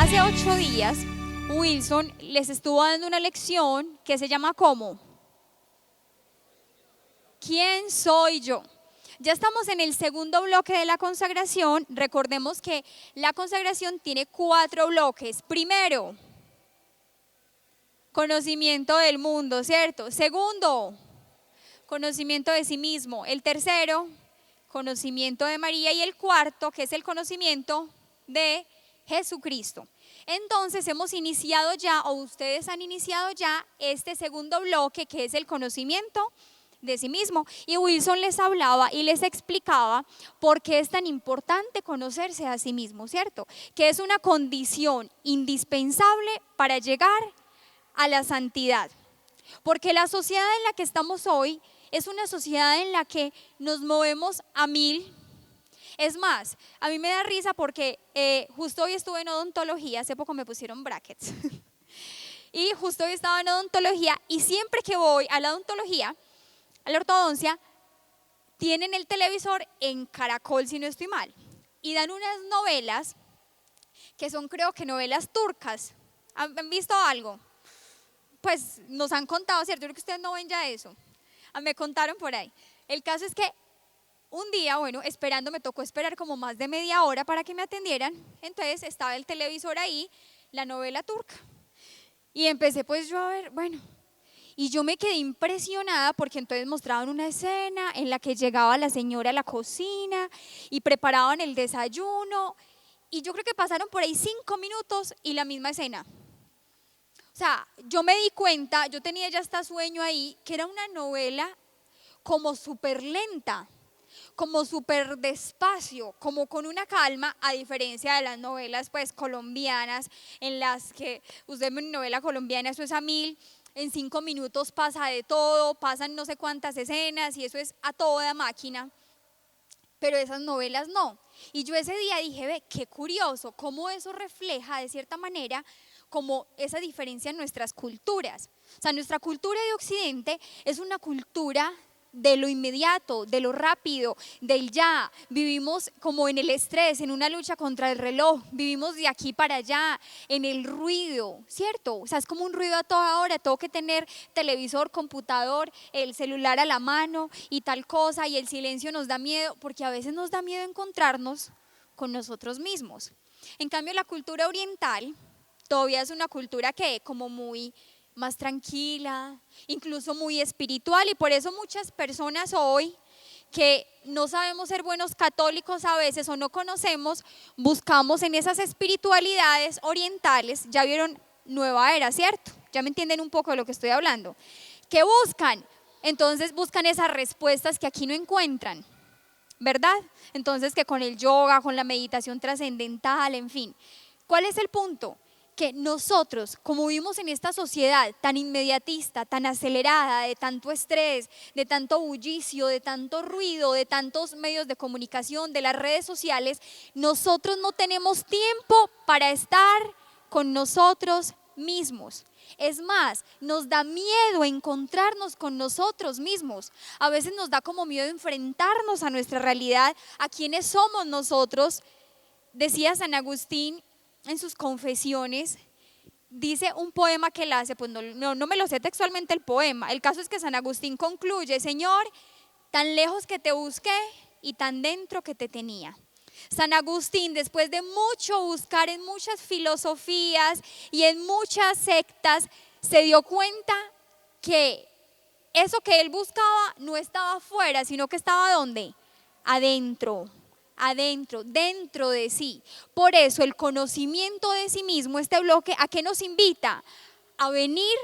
Hace 8 días, Wilson les estuvo dando una lección que se llama ¿cómo? ¿Quién soy yo? Ya estamos en el segundo bloque de la consagración. Recordemos que la consagración tiene 4 bloques. Primero, conocimiento del mundo, ¿cierto? Segundo, conocimiento de sí mismo. El tercero, conocimiento de María. Y el cuarto, que es el conocimiento de Jesucristo. Entonces hemos iniciado ya, o ustedes han iniciado ya, este segundo bloque que es el conocimiento de sí mismo. Y Wilson les hablaba y les explicaba por qué es tan importante conocerse a sí mismo, ¿cierto? Que es una condición indispensable para llegar a la santidad. Porque la sociedad en la que estamos hoy es una sociedad en la que nos movemos a mil. Es más, a mí me da risa porque justo hoy estuve en odontología, hace poco me pusieron brackets. Y justo hoy estaba en odontología y siempre que voy a la odontología, a la ortodoncia, tienen el televisor en Caracol, si no estoy mal, y dan unas novelas que son, creo que novelas turcas. ¿Han visto algo? Pues nos han contado, ¿cierto? Yo creo que ustedes no ven ya eso. Me contaron por ahí. El caso es que un día, bueno, esperando, me tocó esperar como más de media hora para que me atendieran. Entonces estaba el televisor ahí, la novela turca. Y empecé pues yo a ver, bueno, y yo me quedé impresionada porque entonces mostraban una escena en la que llegaba la señora a la cocina y preparaban el desayuno. Y yo creo que pasaron por ahí 5 minutos y la misma escena. O sea, yo me di cuenta, yo tenía ya hasta sueño ahí, que era una novela como súper lenta, como súper despacio, como con una calma, a diferencia de las novelas pues colombianas, en las que usted ve una novela colombiana, eso es a mil, en 5 minutos pasa de todo, pasan no sé cuántas escenas y eso es a toda máquina, pero esas novelas no. Y yo ese día dije, ve, qué curioso, cómo eso refleja de cierta manera como esa diferencia en nuestras culturas. O sea, nuestra cultura de Occidente es una cultura de lo inmediato, de lo rápido, del ya. Vivimos como en el estrés, en una lucha contra el reloj, vivimos de aquí para allá, en el ruido, ¿cierto? O sea, es como un ruido a toda hora, tengo que tener televisor, computador, el celular a la mano y tal cosa, y el silencio nos da miedo, porque a veces nos da miedo encontrarnos con nosotros mismos. En cambio, la cultura oriental todavía es una cultura que como muy más tranquila, incluso muy espiritual, y por eso muchas personas hoy que no sabemos ser buenos católicos a veces o no conocemos, buscamos en esas espiritualidades orientales. Ya vieron Nueva Era, ¿cierto? Ya me entienden un poco de lo que estoy hablando. ¿Qué buscan? Entonces buscan esas respuestas que aquí no encuentran, ¿verdad? Entonces que con el yoga, con la meditación trascendental, en fin. ¿Cuál es el punto? Que nosotros, como vivimos en esta sociedad tan inmediatista, tan acelerada, de tanto estrés, de tanto bullicio, de tanto ruido, de tantos medios de comunicación, de las redes sociales, nosotros no tenemos tiempo para estar con nosotros mismos. Es más, nos da miedo encontrarnos con nosotros mismos. A veces nos da como miedo enfrentarnos a nuestra realidad, a quiénes somos nosotros. Decía San Agustín en sus confesiones, dice un poema que él hace, pues no me lo sé textualmente el poema. El caso es que San Agustín concluye: Señor, tan lejos que te busqué y tan dentro que te tenía. San Agustín, después de mucho buscar en muchas filosofías y en muchas sectas, se dio cuenta que eso que él buscaba no estaba afuera, sino que estaba ¿dónde? Adentro, dentro de sí. Por eso el conocimiento de sí mismo, este bloque, ¿a qué nos invita? A venir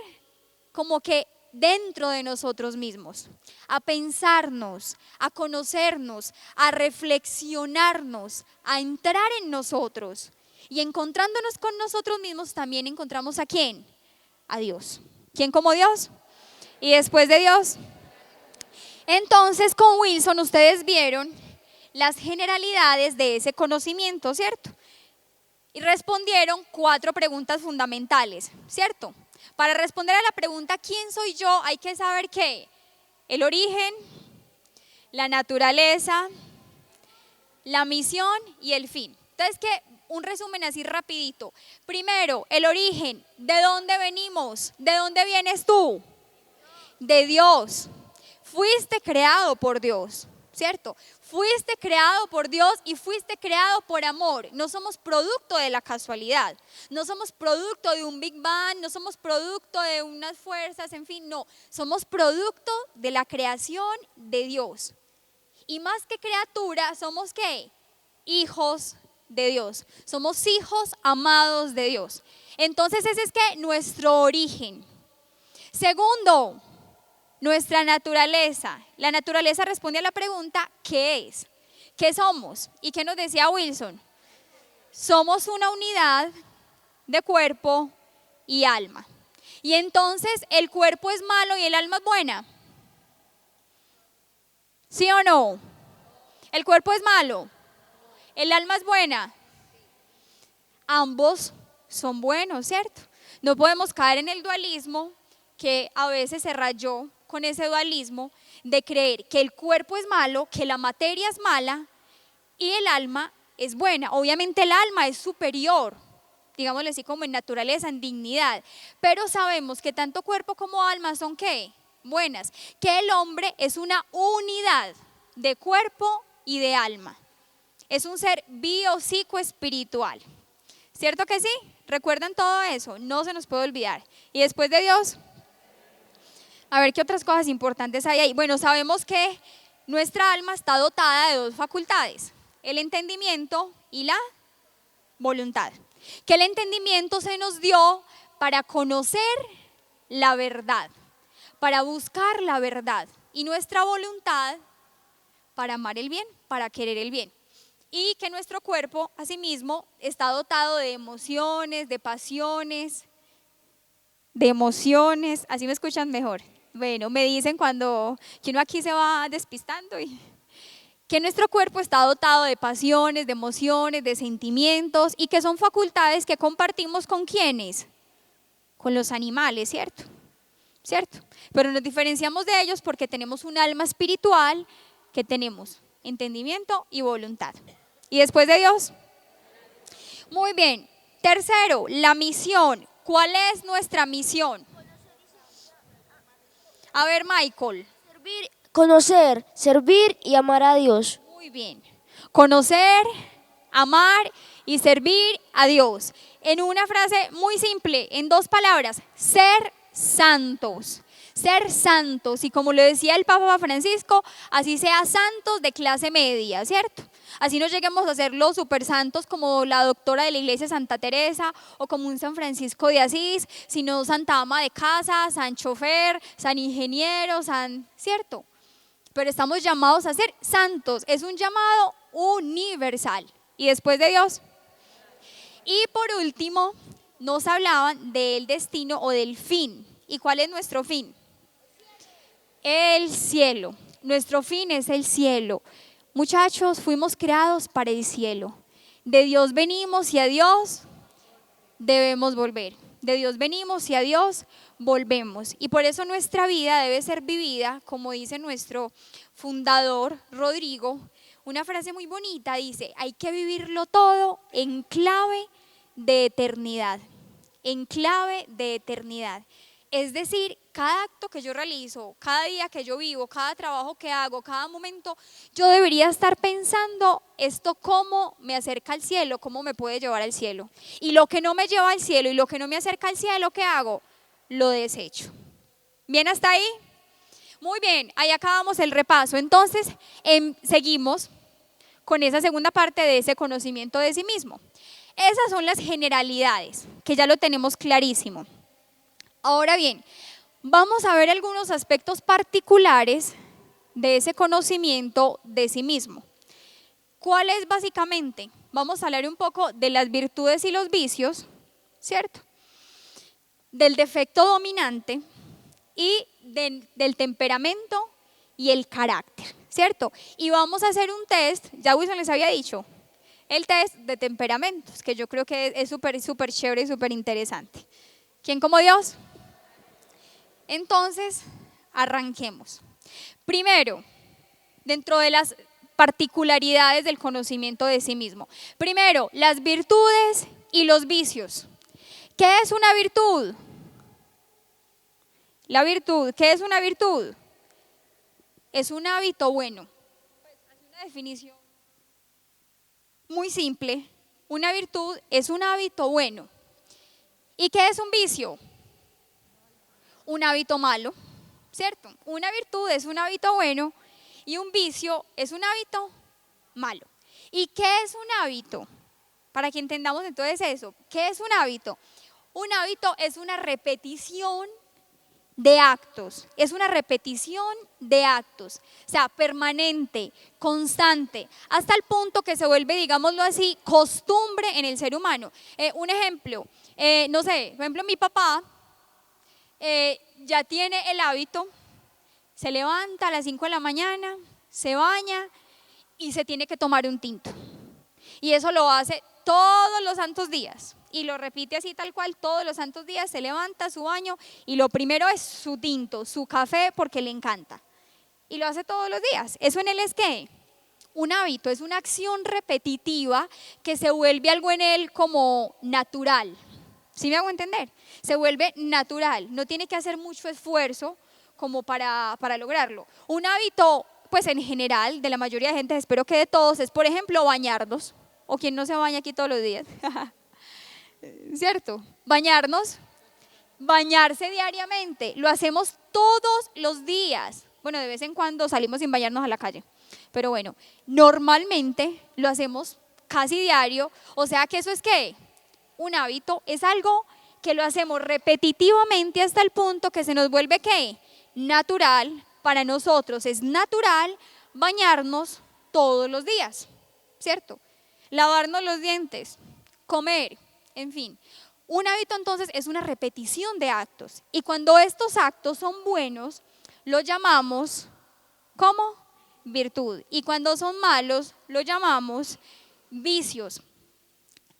como que dentro de nosotros mismos, a pensarnos, a conocernos, a reflexionarnos, a entrar en nosotros. Y encontrándonos con nosotros mismos también encontramos ¿a quién? A Dios. ¿Quién como Dios? Y después de Dios. Entonces con Wilson ustedes vieron las generalidades de ese conocimiento, ¿cierto? Y respondieron 4 preguntas fundamentales, ¿cierto? Para responder a la pregunta ¿quién soy yo? Hay que saber ¿qué? El origen, la naturaleza, la misión y el fin. Entonces, ¿qué un resumen así rapidito. Primero, el origen. ¿De dónde venimos? ¿De dónde vienes tú? De Dios. Fuiste creado por Dios, ¿cierto? Fuiste creado por Dios y fuiste creado por amor. No somos producto de la casualidad. No somos producto de un Big Bang, no somos producto de unas fuerzas, en fin, no. Somos producto de la creación de Dios. Y más que criatura, somos ¿qué? Hijos de Dios. Somos hijos amados de Dios. Entonces ese es ¿qué? Nuestro origen. Segundo, nuestra naturaleza. La naturaleza responde a la pregunta, ¿qué es? ¿Qué somos? ¿Y qué nos decía Wilson? Somos una unidad de cuerpo y alma. Y entonces, ¿el cuerpo es malo y el alma es buena? ¿Sí o no? ¿El cuerpo es malo? ¿El alma es buena? Ambos son buenos, ¿cierto? No podemos caer en el dualismo que a veces se rayó con ese dualismo de creer que el cuerpo es malo, que la materia es mala y el alma es buena. Obviamente el alma es superior, digámosle así como en naturaleza, en dignidad, pero sabemos que tanto cuerpo como alma son ¿qué? Buenas, que el hombre es una unidad de cuerpo y de alma. Es un ser biopsicoespiritual. ¿Cierto que sí? ¿Recuerdan todo eso? No se nos puede olvidar. Y después de Dios, a ver qué otras cosas importantes hay ahí. Bueno, sabemos que nuestra alma está dotada de dos facultades, el entendimiento y la voluntad. Que el entendimiento se nos dio para conocer la verdad, para buscar la verdad, y nuestra voluntad para amar el bien, para querer el bien. Y que nuestro cuerpo, asimismo, está dotado de emociones, de pasiones, así me escuchan mejor. Bueno, me dicen cuando que uno aquí se va despistando y que nuestro cuerpo está dotado de pasiones, de emociones, de sentimientos y que son facultades que compartimos con ¿quiénes? Con los animales, ¿cierto? ¿Cierto? Pero nos diferenciamos de ellos porque tenemos un alma espiritual que tenemos entendimiento y voluntad. ¿Y después de Dios? Muy bien. Tercero, la misión. ¿Cuál es nuestra misión? A ver, Michael. Conocer, servir y amar a Dios. Muy bien. Conocer, amar y servir a Dios. En una frase muy simple, en dos palabras, ser santos. Ser santos, y como lo decía el Papa Francisco, así sea santos de clase media, ¿cierto? Así no lleguemos a ser los super santos como la doctora de la iglesia Santa Teresa o como un San Francisco de Asís, sino Santa Ama de Casa, San Chofer, San Ingeniero, ¿cierto? Pero estamos llamados a ser santos, es un llamado universal. ¿Y después de Dios? Y por último, nos hablaban del destino o del fin. ¿Y cuál es nuestro fin? El cielo. Nuestro fin es el cielo. Muchachos, fuimos creados para el cielo. De Dios venimos y a Dios debemos volver. De Dios venimos y a Dios volvemos. Y por eso nuestra vida debe ser vivida, como dice nuestro fundador Rodrigo, una frase muy bonita, dice, hay que vivirlo todo en clave de eternidad. En clave de eternidad. Es decir, cada acto que yo realizo, cada día que yo vivo, cada trabajo que hago, cada momento, yo debería estar pensando esto cómo me acerca al cielo, cómo me puede llevar al cielo. Y lo que no me lleva al cielo y lo que no me acerca al cielo, ¿qué hago? Lo desecho. ¿Bien hasta ahí? Muy bien, ahí acabamos el repaso. Entonces, seguimos con esa segunda parte de ese conocimiento de sí mismo. Esas son las generalidades, que ya lo tenemos clarísimo. Ahora bien, vamos a ver algunos aspectos particulares de ese conocimiento de sí mismo. ¿Cuál es básicamente? Vamos a hablar un poco de las virtudes y los vicios, ¿cierto? Del defecto dominante y del temperamento y el carácter, ¿cierto? Y vamos a hacer un test, ya Wilson les había dicho, el test de temperamentos, que yo creo que es súper chévere y súper interesante. ¿Quién como Dios? Entonces, arranquemos. Primero, dentro de las particularidades del conocimiento de sí mismo. Primero, las virtudes y los vicios. ¿Qué es una virtud? La virtud, ¿qué es una virtud? Es un hábito bueno. Pues, hace una definición muy simple. Una virtud es un hábito bueno. ¿Y qué es un vicio? Un hábito malo, ¿cierto? Una virtud es un hábito bueno y un vicio es un hábito malo. ¿Y qué es un hábito? Para que entendamos entonces eso, ¿qué es un hábito? Un hábito es una repetición de actos, es una repetición de actos, o sea, permanente, constante, hasta el punto que se vuelve, digámoslo así, costumbre en el ser humano. Un ejemplo, no sé, por ejemplo, mi papá ya tiene el hábito, se levanta a las 5 de la mañana, se baña y se tiene que tomar un tinto. Y eso lo hace todos los santos días. Y lo repite así tal cual, todos los santos días se levanta su baño y lo primero es su tinto, su café, porque le encanta. Y lo hace todos los días. ¿Eso en él es qué? Un hábito, es una acción repetitiva que se vuelve algo en él como natural. ¿Sí me hago entender? Se vuelve natural, no tiene que hacer mucho esfuerzo como para lograrlo. Un hábito, pues en general, de la mayoría de gente, espero que de todos, es por ejemplo bañarnos. ¿O quién no se baña aquí todos los días? ¿Cierto? Bañarnos, bañarse diariamente, lo hacemos todos los días. Bueno, de vez en cuando salimos sin bañarnos a la calle, pero bueno, normalmente lo hacemos casi diario, o sea que eso es ¿qué? Un hábito, es algo que lo hacemos repetitivamente hasta el punto que se nos vuelve ¿qué? Natural, para nosotros es natural bañarnos todos los días, ¿cierto? Lavarnos los dientes, comer, en fin. Un hábito entonces es una repetición de actos y cuando estos actos son buenos, los llamamos ¿cómo? Virtud, y cuando son malos, los llamamos vicios.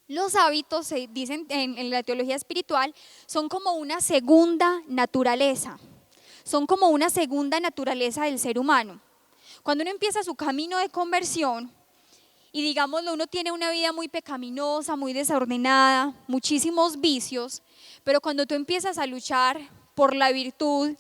Los hábitos, se dicen en la teología espiritual, son como una segunda naturaleza, son como una segunda naturaleza del ser humano. Cuando uno empieza su camino de conversión, y digámoslo, uno tiene una vida muy pecaminosa, muy desordenada, muchísimos vicios, pero cuando tú empiezas a luchar por la virtud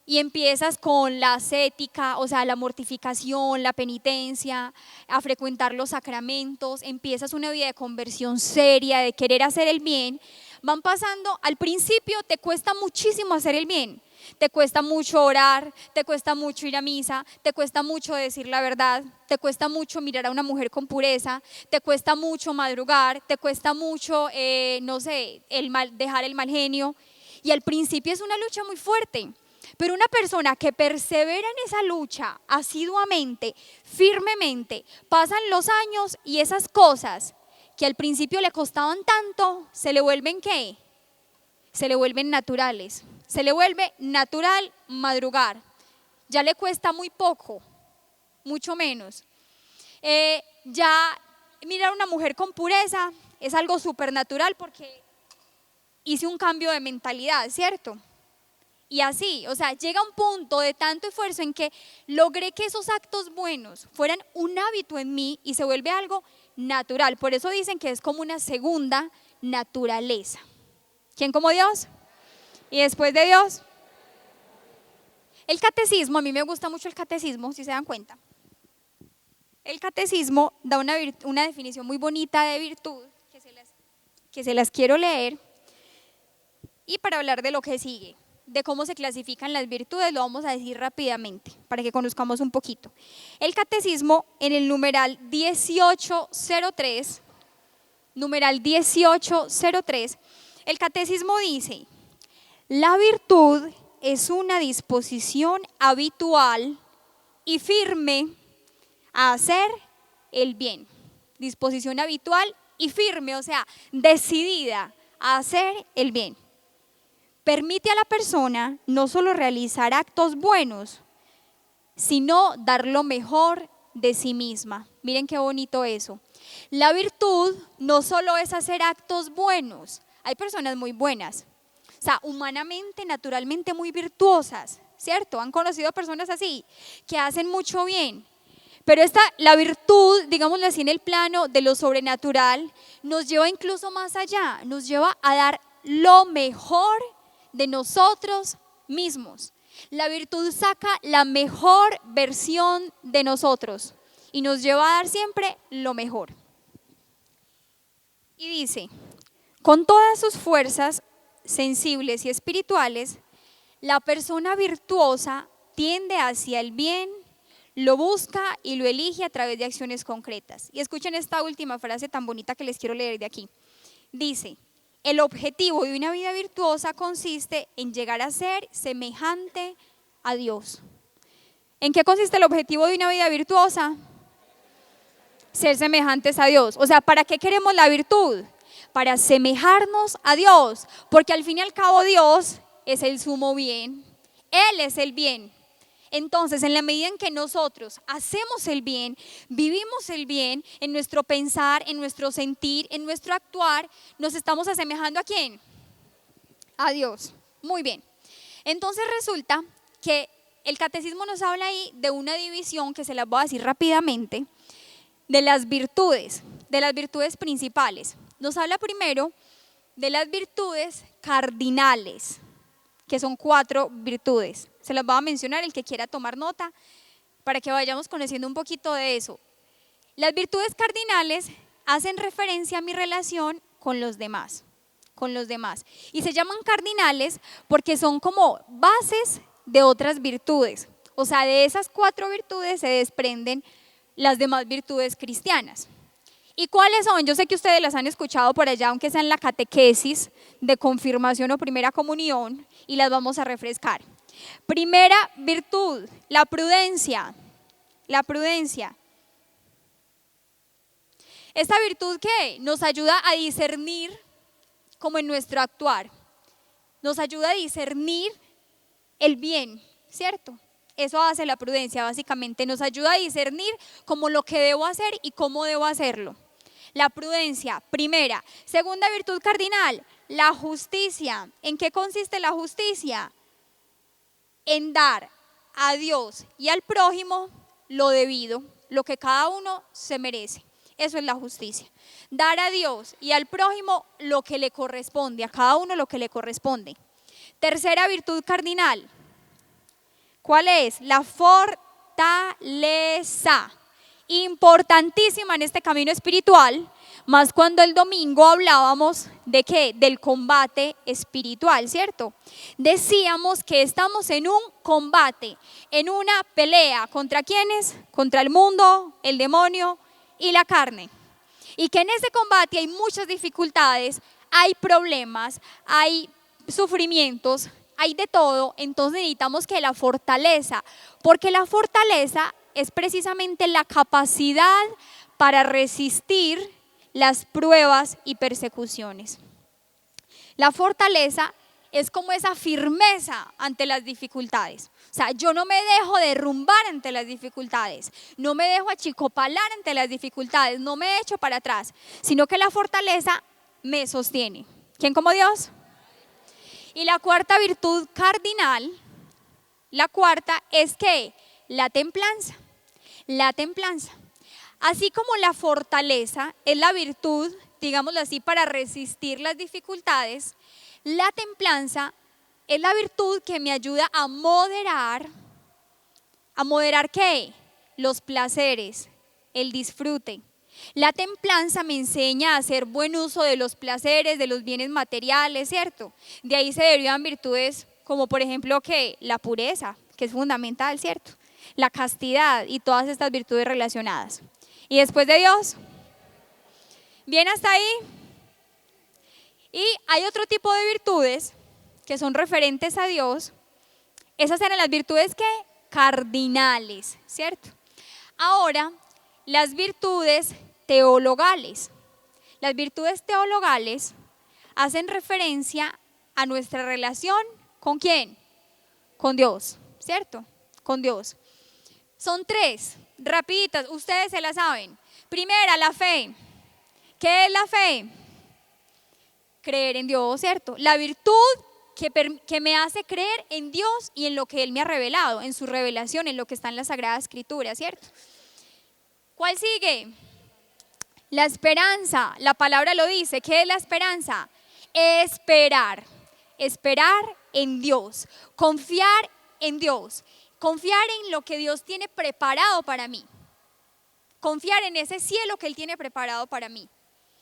y empiezas con la ascética, o sea, la mortificación, la penitencia, a frecuentar los sacramentos, empiezas una vida de conversión seria, de querer hacer el bien, van pasando, al principio te cuesta muchísimo hacer el bien. Te cuesta mucho orar, te cuesta mucho ir a misa, te cuesta mucho decir la verdad, te cuesta mucho mirar a una mujer con pureza, te cuesta mucho madrugar, te cuesta mucho, no sé, dejar el mal genio. Y al principio es una lucha muy fuerte, pero una persona que persevera en esa lucha asiduamente, firmemente, pasan los años y esas cosas que al principio le costaban tanto, se le vuelven ¿qué? Se le vuelven naturales. Se le vuelve natural madrugar, ya le cuesta muy poco, mucho menos. Ya mirar a una mujer con pureza es algo súper natural porque hice un cambio de mentalidad, ¿cierto? Y así, o sea, llega un punto de tanto esfuerzo en que logré que esos actos buenos fueran un hábito en mí y se vuelve algo natural. Por eso dicen que es como una segunda naturaleza. ¿Quién como Dios? Y después de Dios, el catecismo, a mí me gusta mucho el catecismo, si se dan cuenta. El catecismo da una definición muy bonita de virtud, que se las quiero leer, y para hablar de lo que sigue, de cómo se clasifican las virtudes, lo vamos a decir rápidamente, para que conozcamos un poquito. El catecismo, en el numeral 1803, el catecismo dice: la virtud es una disposición habitual y firme a hacer el bien. Disposición habitual y firme, o sea, decidida a hacer el bien. Permite a la persona no solo realizar actos buenos, sino dar lo mejor de sí misma. Miren qué bonito eso. La virtud no solo es hacer actos buenos. Hay personas muy buenas, o sea, humanamente, naturalmente muy virtuosas, ¿cierto? Han conocido personas así, que hacen mucho bien, Pero la virtud, digámoslo así, en el plano de lo sobrenatural, nos lleva incluso más allá, nos lleva a dar lo mejor de nosotros mismos. La virtud saca la mejor versión de nosotros y nos lleva a dar siempre lo mejor. Y dice, con todas sus fuerzas sensibles y espirituales, la persona virtuosa tiende hacia el bien, lo busca y lo elige a través de acciones concretas. Y escuchen esta última frase tan bonita que les quiero leer de aquí. Dice, el objetivo de una vida virtuosa consiste en llegar a ser semejante a Dios. ¿En qué consiste el objetivo de una vida virtuosa? Ser semejantes a Dios. O sea, ¿para qué queremos la virtud? Para asemejarnos a Dios, porque al fin y al cabo Dios es el sumo bien, Él es el bien. Entonces, en la medida en que nosotros hacemos el bien, vivimos el bien en nuestro pensar, en nuestro sentir, en nuestro actuar, nos estamos asemejando ¿a quién? A Dios. Muy bien. Entonces resulta que el catecismo nos habla ahí de una división que se las voy a decir rápidamente, de las virtudes principales. Nos habla primero de las virtudes cardinales, que son 4 virtudes. Se las voy a mencionar el que quiera tomar nota para que vayamos conociendo un poquito de eso. Las virtudes cardinales hacen referencia a mi relación con los demás. Y se llaman cardinales porque son como bases de otras virtudes. O sea, de esas 4 virtudes se desprenden las demás virtudes cristianas. ¿Y cuáles son? Yo sé que ustedes las han escuchado por allá, aunque sea en la catequesis de confirmación o primera comunión, y las vamos a refrescar. Primera virtud, la prudencia. La prudencia. Esta virtud que nos ayuda a discernir como en nuestro actuar. Nos ayuda a discernir el bien, ¿cierto? Eso hace la prudencia, básicamente. Nos ayuda a discernir como lo que debo hacer y cómo debo hacerlo. La prudencia, primera. Segunda virtud cardinal, la justicia. ¿En qué consiste la justicia? En dar a Dios y al prójimo lo debido, lo que cada uno se merece. Eso es la justicia. Dar a Dios y al prójimo lo que le corresponde, a cada uno lo que le corresponde. Tercera virtud cardinal. ¿Cuál es? La fortaleza. Importantísima en este camino espiritual, más cuando el domingo hablábamos de ¿qué? Del combate espiritual, ¿cierto? Decíamos que estamos en un combate, en una pelea. ¿Contra quiénes? Contra el mundo, el demonio y la carne. Y que en ese combate hay muchas dificultades, hay problemas, hay sufrimientos, hay de todo. Entonces necesitamos que la fortaleza, porque la fortaleza es precisamente la capacidad para resistir las pruebas y persecuciones. La fortaleza es como esa firmeza ante las dificultades. O sea, yo no me dejo derrumbar ante las dificultades, no me dejo achicopalar ante las dificultades, no me echo para atrás, sino que la fortaleza me sostiene. ¿Quién como Dios? Y la cuarta virtud cardinal, la cuarta es que la templanza. La templanza. Así como la fortaleza es la virtud, digámoslo así, para resistir las dificultades, la templanza es la virtud que me ayuda a moderar ¿qué? Los placeres, el disfrute. La templanza me enseña a hacer buen uso de los placeres, de los bienes materiales, ¿cierto? De ahí se derivan virtudes como por ejemplo que la pureza, que es fundamental, ¿cierto? La castidad y todas estas virtudes relacionadas. ¿Y después de Dios? ¿Bien hasta ahí? Y hay otro tipo de virtudes que son referentes a Dios. Esas eran las virtudes que cardinales, ¿cierto? Ahora, las virtudes teologales. Las virtudes teologales hacen referencia a nuestra relación ¿con quién? Con Dios, ¿cierto? Con Dios. Son 3, rapiditas, ustedes se las saben. Primera, la fe. ¿Qué es la fe? Creer en Dios, ¿cierto? La virtud que me hace creer en Dios y en lo que Él me ha revelado, en su revelación, en lo que está en la Sagrada Escritura, ¿cierto? ¿Cuál sigue? La esperanza. La palabra lo dice. ¿Qué es la esperanza? Esperar. Esperar en Dios. Confiar en Dios. Confiar en lo que Dios tiene preparado para mí. Confiar en ese cielo que Él tiene preparado para mí.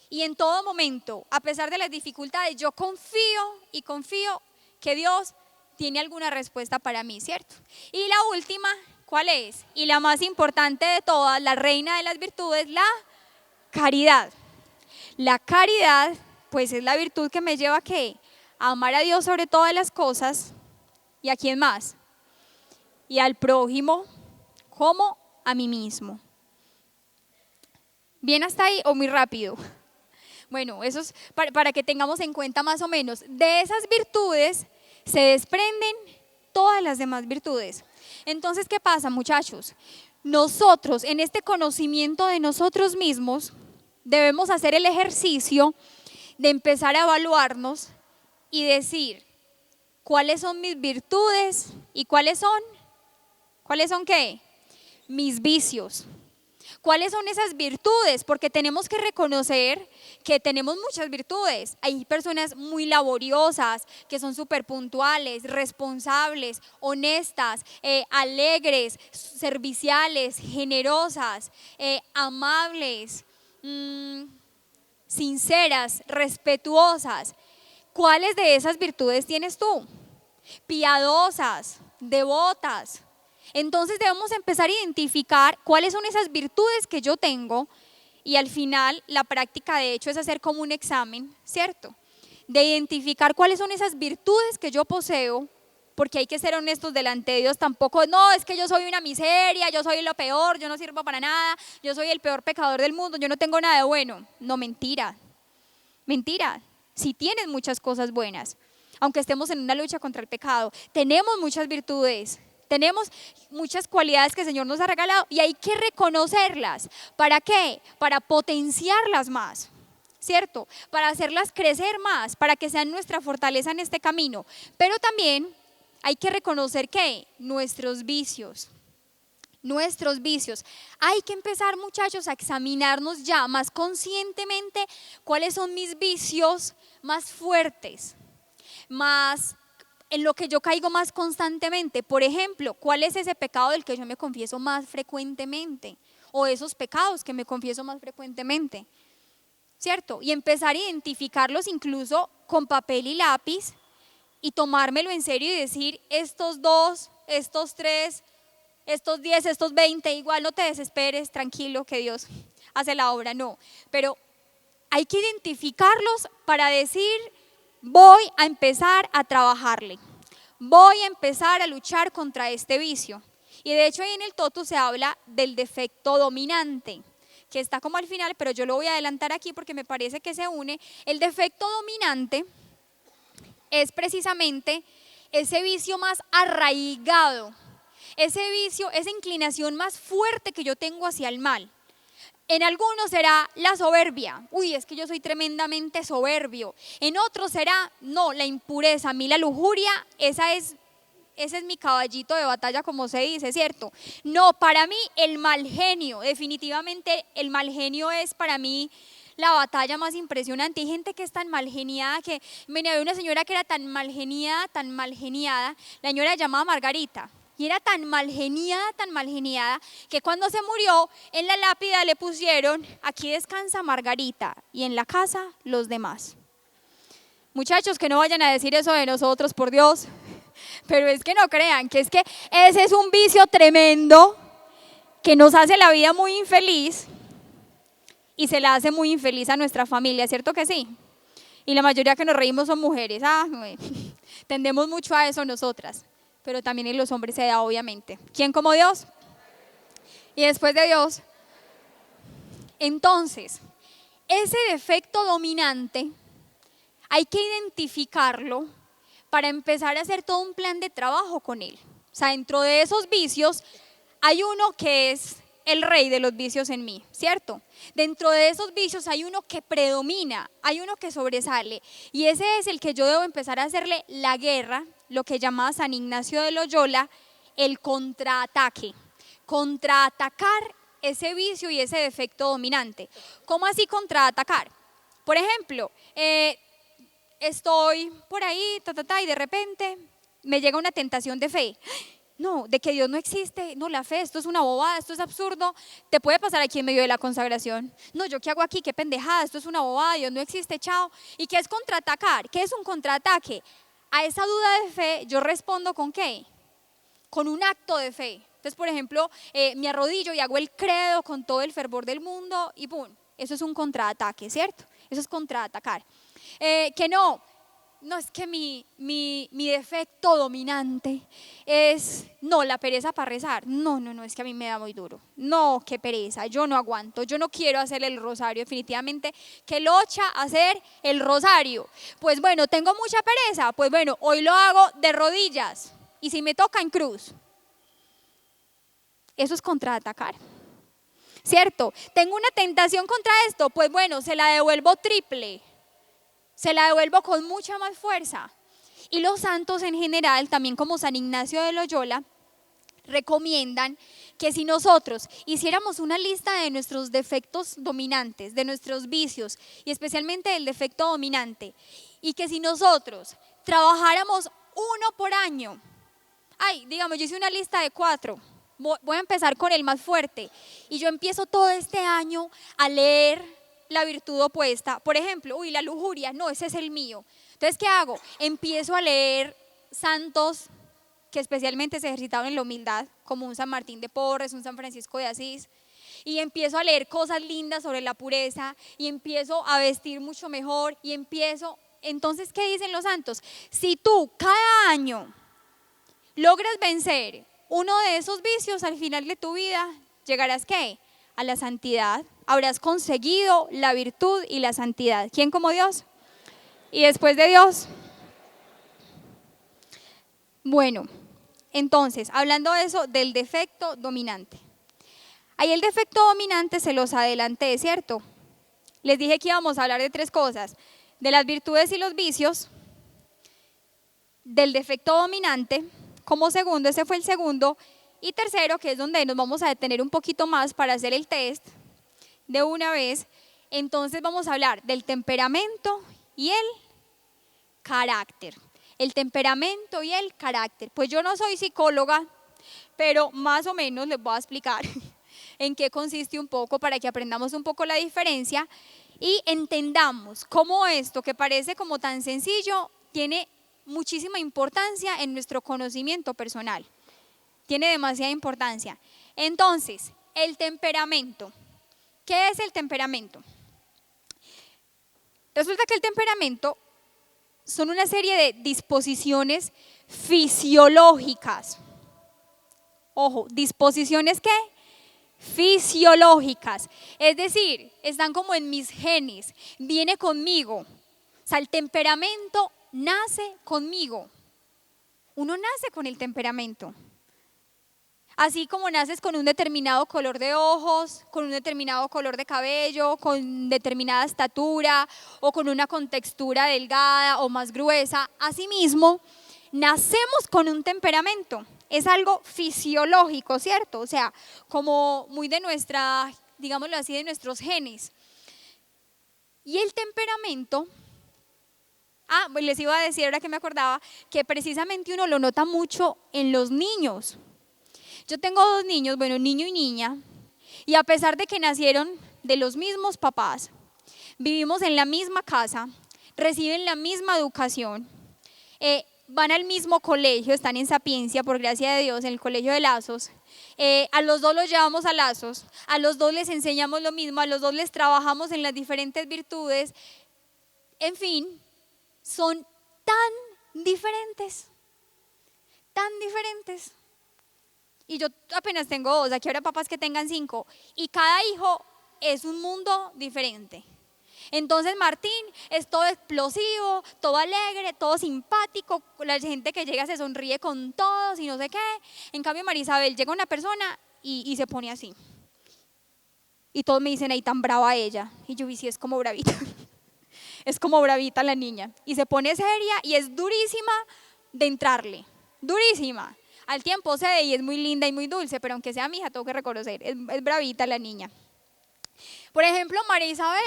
Y en todo momento, a pesar de las dificultades, yo confío que Dios tiene alguna respuesta para mí, ¿cierto? Y la última, ¿cuál es? Y la más importante de todas, la reina de las virtudes, la caridad. La caridad, pues es la virtud que me lleva a ¿qué? A amar a Dios sobre todas las cosas. ¿Y a quién más? Y al prójimo como a mí mismo. ¿Bien hasta ahí o muy rápido? Bueno, eso es para que tengamos en cuenta más o menos. De esas virtudes se desprenden todas las demás virtudes. Entonces, ¿qué pasa, muchachos? Nosotros, en este conocimiento de nosotros mismos, debemos hacer el ejercicio de empezar a evaluarnos y decir, ¿cuáles son mis virtudes y cuáles son qué? Mis vicios. ¿Cuáles son esas virtudes? Porque tenemos que reconocer que tenemos muchas virtudes. Hay personas muy laboriosas, que son súper puntuales, responsables, honestas, alegres, serviciales, generosas, amables, sinceras, respetuosas. ¿Cuáles de esas virtudes tienes tú? Piadosas, devotas. Entonces debemos empezar a identificar cuáles son esas virtudes que yo tengo y al final la práctica de hecho es hacer como un examen, ¿cierto? De identificar cuáles son esas virtudes que yo poseo, porque hay que ser honestos delante de Dios, tampoco, no, es que yo soy una miseria, yo soy lo peor, yo no sirvo para nada, yo soy el peor pecador del mundo, yo no tengo nada de bueno. No, mentira, si tienes muchas cosas buenas, aunque estemos en una lucha contra el pecado, tenemos muchas virtudes. Tenemos muchas cualidades que el Señor nos ha regalado y hay que reconocerlas. ¿Para qué? Para potenciarlas más, ¿cierto? Para hacerlas crecer más, para que sean nuestra fortaleza en este camino. Pero también hay que reconocer que nuestros vicios. Hay que empezar, muchachos, a examinarnos ya más conscientemente cuáles son mis vicios más fuertes, más en lo que yo caigo más constantemente. Por ejemplo, ¿cuál es ese pecado del que yo me confieso más frecuentemente? O esos pecados que me confieso más frecuentemente, ¿cierto? Y empezar a identificarlos incluso con papel y lápiz y tomármelo en serio y decir, estos 2, estos 3, estos 10, estos 20, igual no te desesperes, tranquilo que Dios hace la obra, no. Pero hay que identificarlos para decir, voy a empezar a trabajarle, voy a empezar a luchar contra este vicio. Y de hecho ahí en el Totu se habla del defecto dominante, que está como al final, pero yo lo voy a adelantar aquí porque me parece que se une. El defecto dominante es precisamente ese vicio más arraigado, ese vicio, esa inclinación más fuerte que yo tengo hacia el mal. En algunos será la soberbia, uy, es que yo soy tremendamente soberbio. En otros será, no, la impureza, a mí la lujuria, ese es mi caballito de batalla, como se dice, ¿cierto? No, para mí el mal genio, definitivamente el mal genio es para mí la batalla más impresionante. Hay gente que es tan mal geniada que, mira, había una señora que era tan mal geniada, la señora se llamaba Margarita. Y era tan mal geniada, que cuando se murió, en la lápida le pusieron, aquí descansa Margarita, y en la casa los demás. Muchachos, que no vayan a decir eso de nosotros, por Dios. Pero es que no crean, que es que ese es un vicio tremendo, que nos hace la vida muy infeliz, y se la hace muy infeliz a nuestra familia, ¿cierto que sí? Y la mayoría que nos reímos son mujeres, tendemos mucho a eso nosotras. Pero también en los hombres se da, obviamente. ¿Quién como Dios? Y después de Dios. Entonces, ese defecto dominante hay que identificarlo para empezar a hacer todo un plan de trabajo con él. O sea, dentro de esos vicios hay uno que es el rey de los vicios en mí, ¿cierto? Dentro de esos vicios hay uno que predomina, hay uno que sobresale, y ese es el que yo debo empezar a hacerle la guerra, lo que llamaba San Ignacio de Loyola, el contraataque. Contraatacar ese vicio y ese defecto dominante. ¿Cómo así contraatacar? Por ejemplo, estoy por ahí, y de repente me llega una tentación de fe. No, de que Dios no existe, no, la fe, esto es una bobada, esto es absurdo. Te puede pasar aquí en medio de la consagración. No, ¿yo qué hago aquí? Qué pendejada, esto es una bobada, Dios no existe, chao. ¿Y qué es contraatacar? ¿Qué es un contraataque? A esa duda de fe yo respondo ¿con qué? Con un acto de fe. Entonces, por ejemplo, me arrodillo y hago el credo con todo el fervor del mundo y ¡pum! Eso es un contraataque, ¿cierto? Eso es contraatacar. Que no es que mi defecto dominante es, no, la pereza para rezar. No, es que a mí me da muy duro. No, qué pereza, yo no aguanto, yo no quiero hacer el rosario, definitivamente, que locha hacer el rosario. Pues bueno, tengo mucha pereza, pues bueno, hoy lo hago de rodillas y si me toca en cruz. Eso es contraatacar. ¿Cierto? Tengo una tentación contra esto, pues bueno, se la devuelvo triple. Se la devuelvo con mucha más fuerza. Y los santos en general, también como San Ignacio de Loyola, recomiendan que si nosotros hiciéramos una lista de nuestros defectos dominantes, de nuestros vicios y especialmente del defecto dominante, y que si nosotros trabajáramos uno por año, digamos, yo hice una lista de 4, voy a empezar con el más fuerte y yo empiezo todo este año a leer la virtud opuesta. Por ejemplo, la lujuria, no, ese es el mío. Entonces, ¿qué hago? Empiezo a leer santos que especialmente se ejercitaron en la humildad, como un San Martín de Porres, un San Francisco de Asís, y empiezo a leer cosas lindas sobre la pureza, y empiezo a vestir mucho mejor, entonces, ¿qué dicen los santos? Si tú cada año logras vencer uno de esos vicios, al final de tu vida, llegarás, ¿qué? A la santidad. Habrás conseguido la virtud y la santidad. ¿Quién como Dios? Y después de Dios. Bueno, entonces, hablando de eso, del defecto dominante. Ahí el defecto dominante se los adelanté, ¿cierto? Les dije que íbamos a hablar de 3 cosas. De las virtudes y los vicios, del defecto dominante, como segundo, ese fue el segundo. Y tercero, que es donde nos vamos a detener un poquito más para hacer el test de una vez, entonces vamos a hablar del temperamento y el carácter. El temperamento y el carácter. Pues yo no soy psicóloga, pero más o menos les voy a explicar en qué consiste un poco para que aprendamos un poco la diferencia y entendamos cómo esto que parece como tan sencillo tiene muchísima importancia en nuestro conocimiento personal. Tiene demasiada importancia. Entonces, el temperamento. ¿Qué es el temperamento? Resulta que el temperamento son una serie de disposiciones fisiológicas. Ojo, ¿disposiciones qué? Fisiológicas. Es decir, están como en mis genes, viene conmigo. O sea, el temperamento nace conmigo. Uno nace con el temperamento. Así como naces con un determinado color de ojos, con un determinado color de cabello, con determinada estatura o con una contextura delgada o más gruesa, asimismo, nacemos con un temperamento. Es algo fisiológico, ¿cierto? O sea, como muy de nuestra, digámoslo así, de nuestros genes. Y el temperamento, pues les iba a decir ahora que me acordaba, que precisamente uno lo nota mucho en los niños. Yo tengo 2 niños, bueno, niño y niña, y a pesar de que nacieron de los mismos papás, vivimos en la misma casa, reciben la misma educación, van al mismo colegio, están en Sapiencia, por gracia de Dios, en el colegio de Lazos, a los 2 los llevamos a Lazos, a los 2 les enseñamos lo mismo, a los 2 les trabajamos en las diferentes virtudes, en fin, son tan diferentes. Y yo apenas tengo 2, aquí habrá papás que tengan 5. Y cada hijo es un mundo diferente. Entonces Martín es todo explosivo, todo alegre, todo simpático. La gente que llega se sonríe con todos y no sé qué. En cambio Marisabel llega una persona y se pone así. Y todos me dicen, ahí tan brava ella. Y yo, sí, es como bravita. Es como bravita la niña. Y se pone seria y es durísima de entrarle. Durísima. Al tiempo cede y es muy linda y muy dulce, pero aunque sea mi hija, tengo que reconocer, es bravita la niña. Por ejemplo, María Isabel,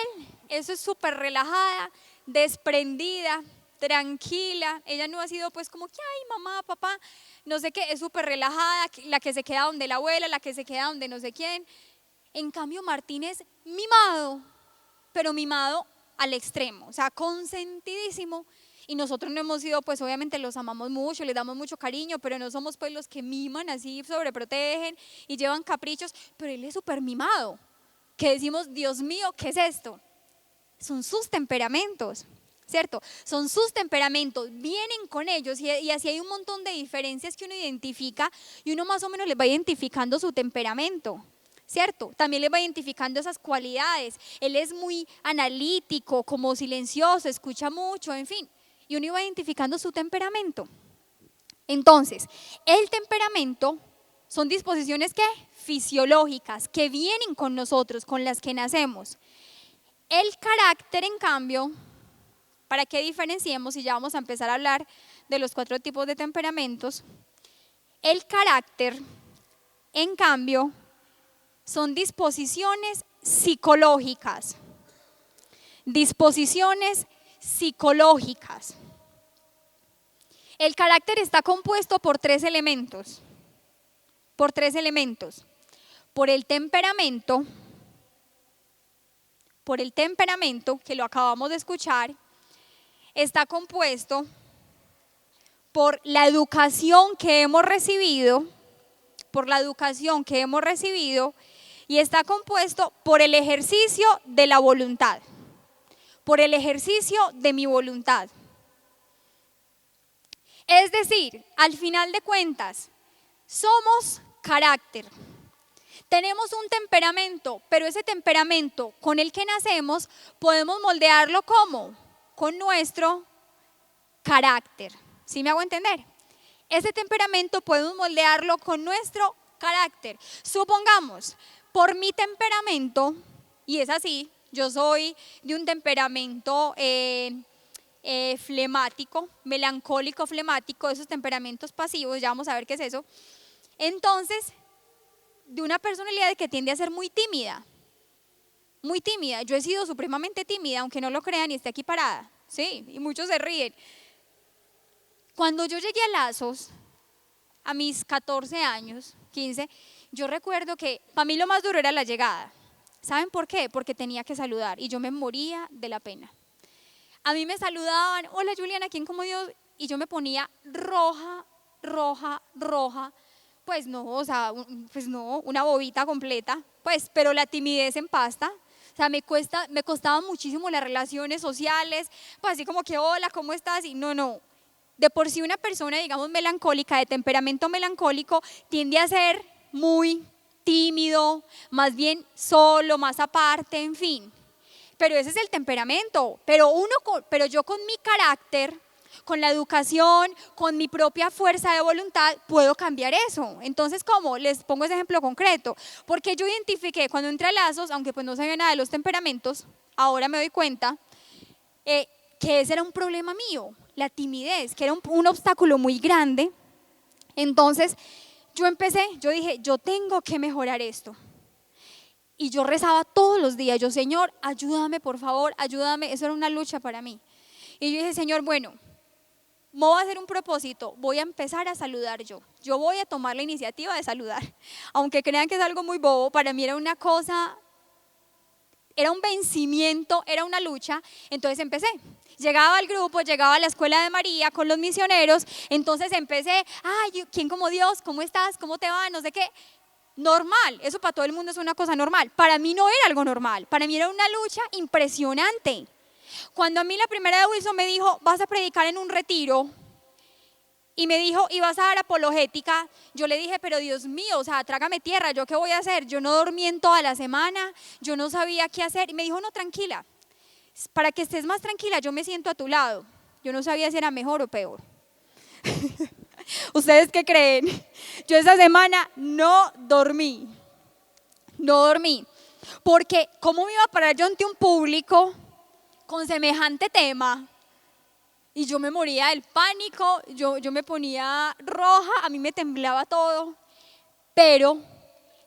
eso es súper relajada, desprendida, tranquila. Ella no ha sido pues como que, ay, mamá, papá, no sé qué, es súper relajada, la que se queda donde la abuela, la que se queda donde no sé quién. En cambio, Martín es mimado, pero mimado al extremo, o sea, consentidísimo. Y nosotros no hemos sido, pues obviamente los amamos mucho, les damos mucho cariño, pero no somos pues los que miman así, sobreprotegen y llevan caprichos, pero él es súper mimado. Que decimos, Dios mío, ¿qué es esto? Son sus temperamentos, ¿cierto? Son sus temperamentos, vienen con ellos y así hay un montón de diferencias que uno identifica y uno más o menos les va identificando su temperamento, ¿cierto? También les va identificando esas cualidades. Él es muy analítico, como silencioso, escucha mucho, en fin, y uno va identificando su temperamento. Entonces, el temperamento son disposiciones ¿qué? Fisiológicas que vienen con nosotros, con las que nacemos. El carácter, en cambio, para que diferenciemos, y ya vamos a empezar a hablar de los 4 tipos de temperamentos, el carácter, en cambio, son disposiciones psicológicas. Disposiciones psicológicas. El carácter está compuesto por 3 elementos. Por 3 elementos. Por el temperamento, que lo acabamos de escuchar, está compuesto por la educación que hemos recibido, y está compuesto por el ejercicio de la voluntad, por el ejercicio de mi voluntad. Es decir, al final de cuentas, somos carácter. Tenemos un temperamento, pero ese temperamento con el que nacemos podemos moldearlo ¿cómo? Con nuestro carácter. ¿Sí me hago entender? Ese temperamento podemos moldearlo con nuestro carácter. Supongamos, por mi temperamento, y es así, yo soy de un temperamento flemático, melancólico, flemático, esos temperamentos pasivos, ya vamos a ver qué es eso. Entonces, de una personalidad que tiende a ser muy tímida. Yo he sido supremamente tímida, aunque no lo crean y esté aquí parada, sí, y muchos se ríen. Cuando yo llegué a Lazos, a mis 14 años, 15, yo recuerdo que para mí lo más duro era la llegada. ¿Saben por qué? Porque tenía que saludar y yo me moría de la pena. A mí me saludaban, hola Juliana, ¿quién como Dios? Y yo me ponía roja. Pues no, o sea, pues no, una bobita completa, pues, pero la timidez en pasta. O sea, me costaban muchísimo las relaciones sociales, pues así como que, hola, ¿cómo estás? Y no. De por sí una persona, digamos, melancólica, de temperamento melancólico, tiende a ser muy tímido, más bien solo, más aparte, en fin. Pero ese es el temperamento. Pero yo con mi carácter, con la educación, con mi propia fuerza de voluntad, puedo cambiar eso. Entonces, ¿cómo? Les pongo ese ejemplo concreto. Porque yo identifiqué cuando entré a Lazos, aunque pues no sabía nada de los temperamentos, ahora me doy cuenta que ese era un problema mío, la timidez, que era un obstáculo muy grande. Entonces, yo dije, yo tengo que mejorar esto. Y yo rezaba todos los días, yo, Señor, ayúdame, por favor, ayúdame. Eso era una lucha para mí. Y yo dije, Señor, bueno, me voy a hacer un propósito, voy a empezar a saludar yo. Yo voy a tomar la iniciativa de saludar. Aunque crean que es algo muy bobo, para mí era una cosa, era un vencimiento, era una lucha. Entonces empecé. Llegaba al grupo, llegaba a la escuela de María con los misioneros. Entonces empecé, ay, ¿quién como Dios? ¿Cómo estás? ¿Cómo te va? No sé qué. Normal, eso para todo el mundo es una cosa normal. Para mí no era algo normal, para mí era una lucha impresionante. Cuando a mí la primera de Wilson me dijo, vas a predicar en un retiro, y me dijo, y vas a dar apologética, yo le dije, pero Dios mío, o sea, trágame tierra, ¿yo qué voy a hacer? Yo no dormí en toda la semana, yo no sabía qué hacer. Y me dijo, no, tranquila, para que estés más tranquila, yo me siento a tu lado. Yo no sabía si era mejor o peor. ¿Ustedes qué creen? Yo esa semana no dormí, porque ¿cómo me iba a parar yo ante un público con semejante tema? Y yo me moría del pánico, yo me ponía roja, a mí me temblaba todo. Pero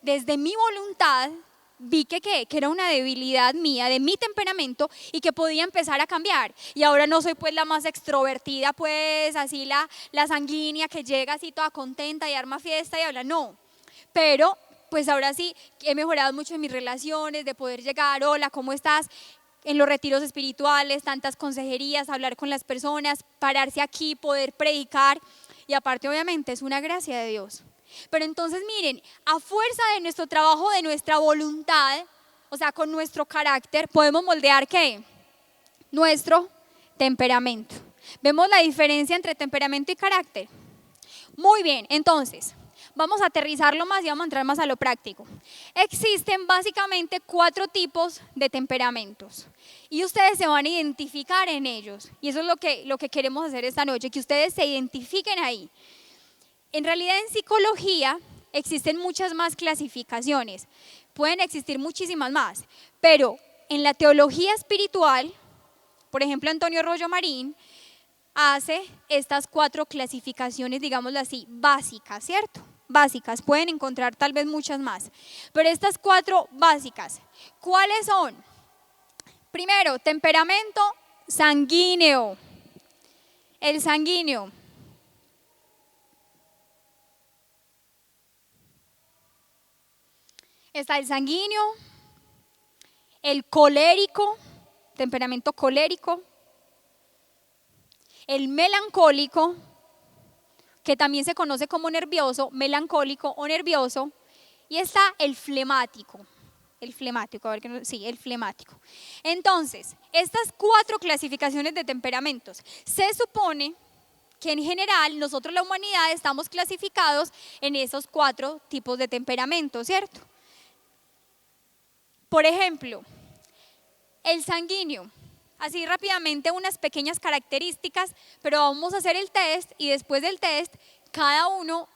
desde mi voluntad vi que era una debilidad mía, de mi temperamento, y que podía empezar a cambiar. Y ahora no soy pues la más extrovertida, pues así la sanguínea que llega así toda contenta y arma fiesta y habla, no. Pero pues ahora sí he mejorado mucho en mis relaciones, de poder llegar, hola, ¿cómo estás? En los retiros espirituales, tantas consejerías, hablar con las personas, pararse aquí, poder predicar. Y aparte obviamente es una gracia de Dios. Pero entonces miren, a fuerza de nuestro trabajo, de nuestra voluntad, o sea, con nuestro carácter, podemos moldear ¿qué? Nuestro temperamento. ¿Vemos la diferencia entre temperamento y carácter? Muy bien, entonces, vamos a aterrizarlo más y vamos a entrar más a lo práctico. Existen básicamente 4 tipos de temperamentos y ustedes se van a identificar en ellos. Y eso es lo que queremos hacer esta noche, que ustedes se identifiquen ahí. En realidad en psicología existen muchas más clasificaciones, pueden existir muchísimas más, pero en la teología espiritual, por ejemplo Antonio Rollo Marín hace estas 4 clasificaciones, digámoslo así, básicas, ¿cierto? Básicas, pueden encontrar tal vez muchas más, pero estas 4 básicas, ¿cuáles son? Primero, temperamento sanguíneo, el sanguíneo. Está el sanguíneo, el colérico, temperamento colérico, el melancólico, que también se conoce como nervioso, melancólico o nervioso, y está el flemático, a ver que no, sí, el flemático. Entonces, estas 4 clasificaciones de temperamentos, se supone que en general nosotros la humanidad estamos clasificados en esos 4 tipos de temperamento, ¿cierto? Por ejemplo, el sanguíneo, así rápidamente unas pequeñas características, pero vamos a hacer el test y después del test cada uno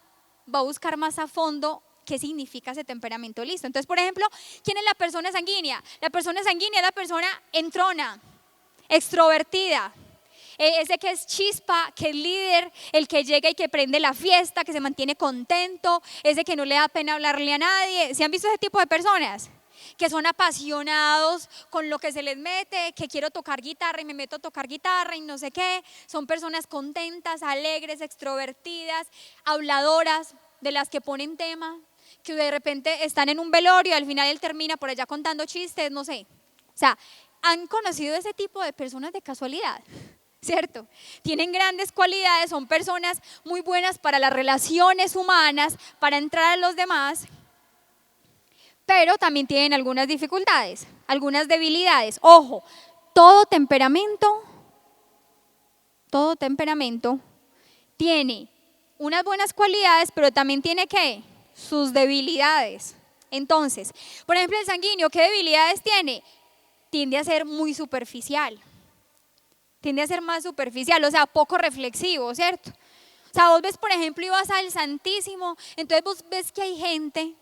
va a buscar más a fondo qué significa ese temperamento, listo. Entonces, por ejemplo, ¿quién es la persona sanguínea? La persona sanguínea es la persona entrona, extrovertida, ese que es chispa, que es líder, el que llega y que prende la fiesta, que se mantiene contento, ese que no le da pena hablarle a nadie. ¿Se han visto ese tipo de personas? Que son apasionados con lo que se les mete, que quiero tocar guitarra y me meto a tocar guitarra y no sé qué. Son personas contentas, alegres, extrovertidas, habladoras, de las que ponen tema, que de repente están en un velorio y al final él termina por allá contando chistes, no sé. O sea, ¿han conocido ese tipo de personas de casualidad? ¿Cierto? Tienen grandes cualidades, son personas muy buenas para las relaciones humanas, para entrar a los demás, pero también tienen algunas dificultades, algunas debilidades. Ojo, todo temperamento tiene unas buenas cualidades, pero también tiene ¿qué? Sus debilidades. Entonces, por ejemplo, el sanguíneo, ¿qué debilidades tiene? Tiende a ser muy superficial, tiende a ser más superficial, o sea, poco reflexivo, ¿cierto? O sea, vos ves, por ejemplo, y vas al Santísimo, entonces vos ves que hay gente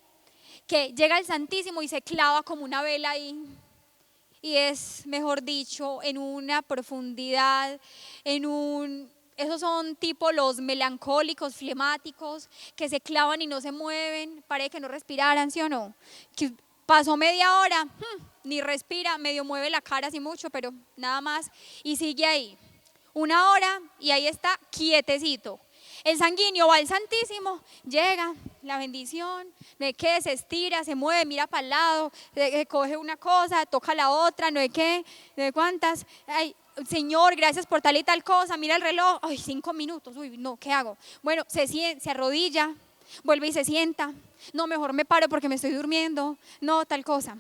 que llega al Santísimo y se clava como una vela ahí y es, mejor dicho, en una profundidad, esos son tipo los melancólicos, flemáticos, que se clavan y no se mueven, parece que no respiraran, ¿sí o no? Que pasó media hora, ni respira, medio mueve la cara así mucho, pero nada más, y sigue ahí, 1 hora y ahí está quietecito. El sanguíneo va al Santísimo, llega, la bendición, no hay qué, se estira, se mueve, mira para el lado, coge una cosa, toca la otra, no hay qué, no hay cuántas. Ay, Señor, gracias por tal y tal cosa, mira el reloj, ay, 5 minutos, uy, no, ¿qué hago? Bueno, se arrodilla, vuelve y se sienta, no, mejor me paro porque me estoy durmiendo, no, tal cosa.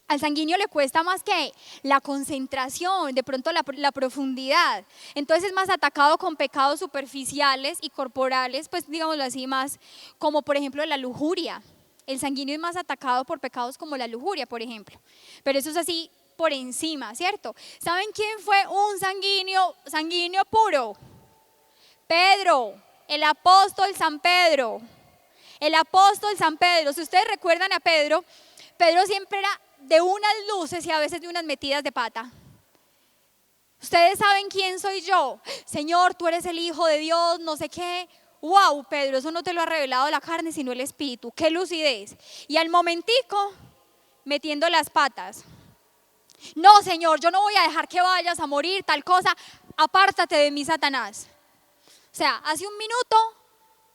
Al sanguíneo le cuesta más que la concentración, de pronto la profundidad. Entonces es más atacado con pecados superficiales y corporales, pues digámoslo así, más como por ejemplo la lujuria. El sanguíneo es más atacado por pecados como la lujuria, por ejemplo. Pero eso es así por encima, ¿cierto? ¿Saben quién fue un sanguíneo puro? Pedro, el apóstol San Pedro. El apóstol San Pedro. Si ustedes recuerdan a Pedro, Pedro siempre era de unas luces y a veces de unas metidas de pata. Ustedes saben quién soy yo. Señor, tú eres el Hijo de Dios, no sé qué. Wow, Pedro, eso no te lo ha revelado la carne, sino el Espíritu. Qué lucidez. Y al momentico, metiendo las patas. No, Señor, yo no voy a dejar que vayas a morir, tal cosa. Apártate de mí, Satanás. O sea, hace un minuto